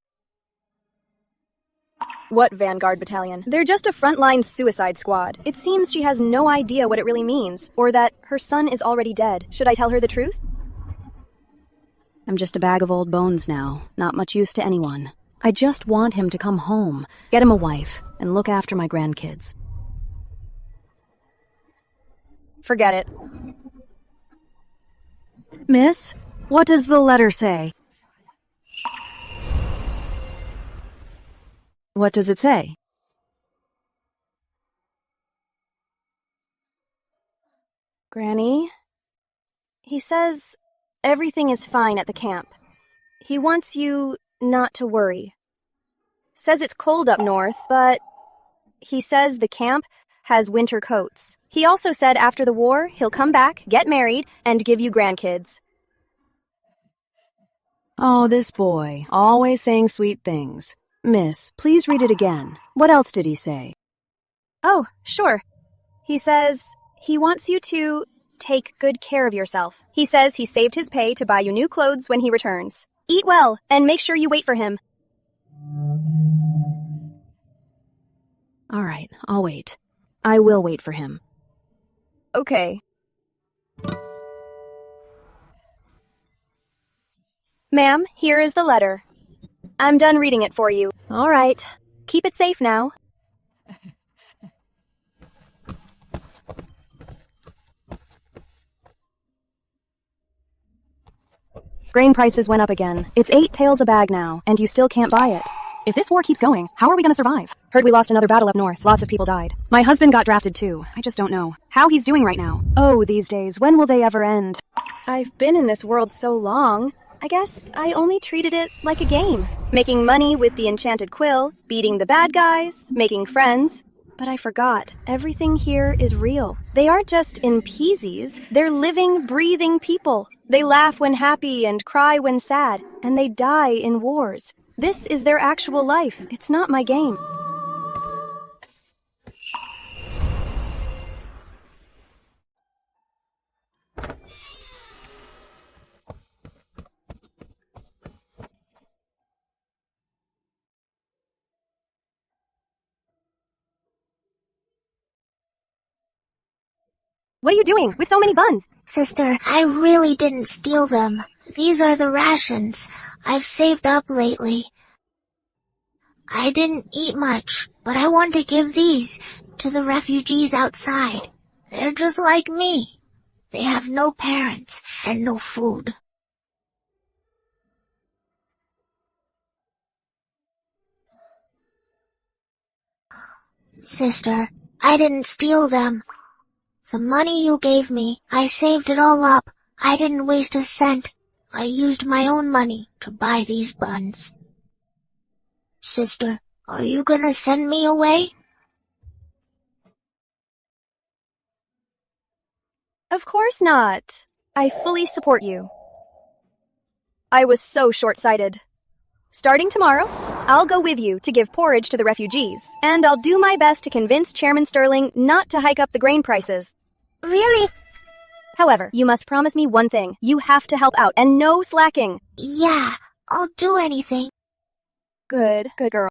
What Vanguard Battalion? They're just a frontline suicide squad. It seems she has no idea what it really means, or that her son is already dead. Should I tell her the truth? I'm just a bag of old bones now, not much use to anyone. I just want him to come home, get him a wife, and look after my grandkids. Forget it. Miss, what does the letter say? What does it say? Granny, he says everything is fine at the camp. He wants you not to worry. Says it's cold up north, but he says the camp has winter coats. He also said after the war, he'll come back, get married, and give you grandkids. Oh, this boy, always saying sweet things. Miss, please read it again. What else did he say? Oh, sure. He says he wants you to take good care of yourself. He says he saved his pay to buy you new clothes when he returns. Eat well, and make sure you wait for him. All right, I'll wait. I will wait for him. Okay. Ma'am, here is the letter. I'm done reading it for you. All right. Keep it safe now. Grain prices went up again. It's 8 taels a bag now, and you still can't buy it. If this war keeps going, how are we gonna survive? Heard we lost another battle up north. Lots of people died. My husband got drafted too. I just don't know how he's doing right now. Oh, these days, when will they ever end? I've been in this world so long, I guess I only treated it like a game. Making money with the enchanted quill, beating the bad guys, making friends. But I forgot, everything here is real. They aren't just NPCs, they're living, breathing people. They laugh when happy and cry when sad, and they die in wars. This is their actual life. It's not my game. What are you doing with so many buns? Sister, I really didn't steal them. These are the rations I've saved up lately. I didn't eat much, but I want to give these to the refugees outside. They're just like me. They have no parents and no food. Sister, I didn't steal them. The money you gave me, I saved it all up. I didn't waste a cent. I used my own money to buy these buns. Sister, are you gonna send me away? Of course not. I fully support you. I was so short-sighted. Starting tomorrow, I'll go with you to give porridge to the refugees, and I'll do my best to convince Chairman Sterling not to hike up the grain prices. Really? However, you must promise me one thing. You have to help out, and no slacking. Yeah, I'll do anything. Good girl.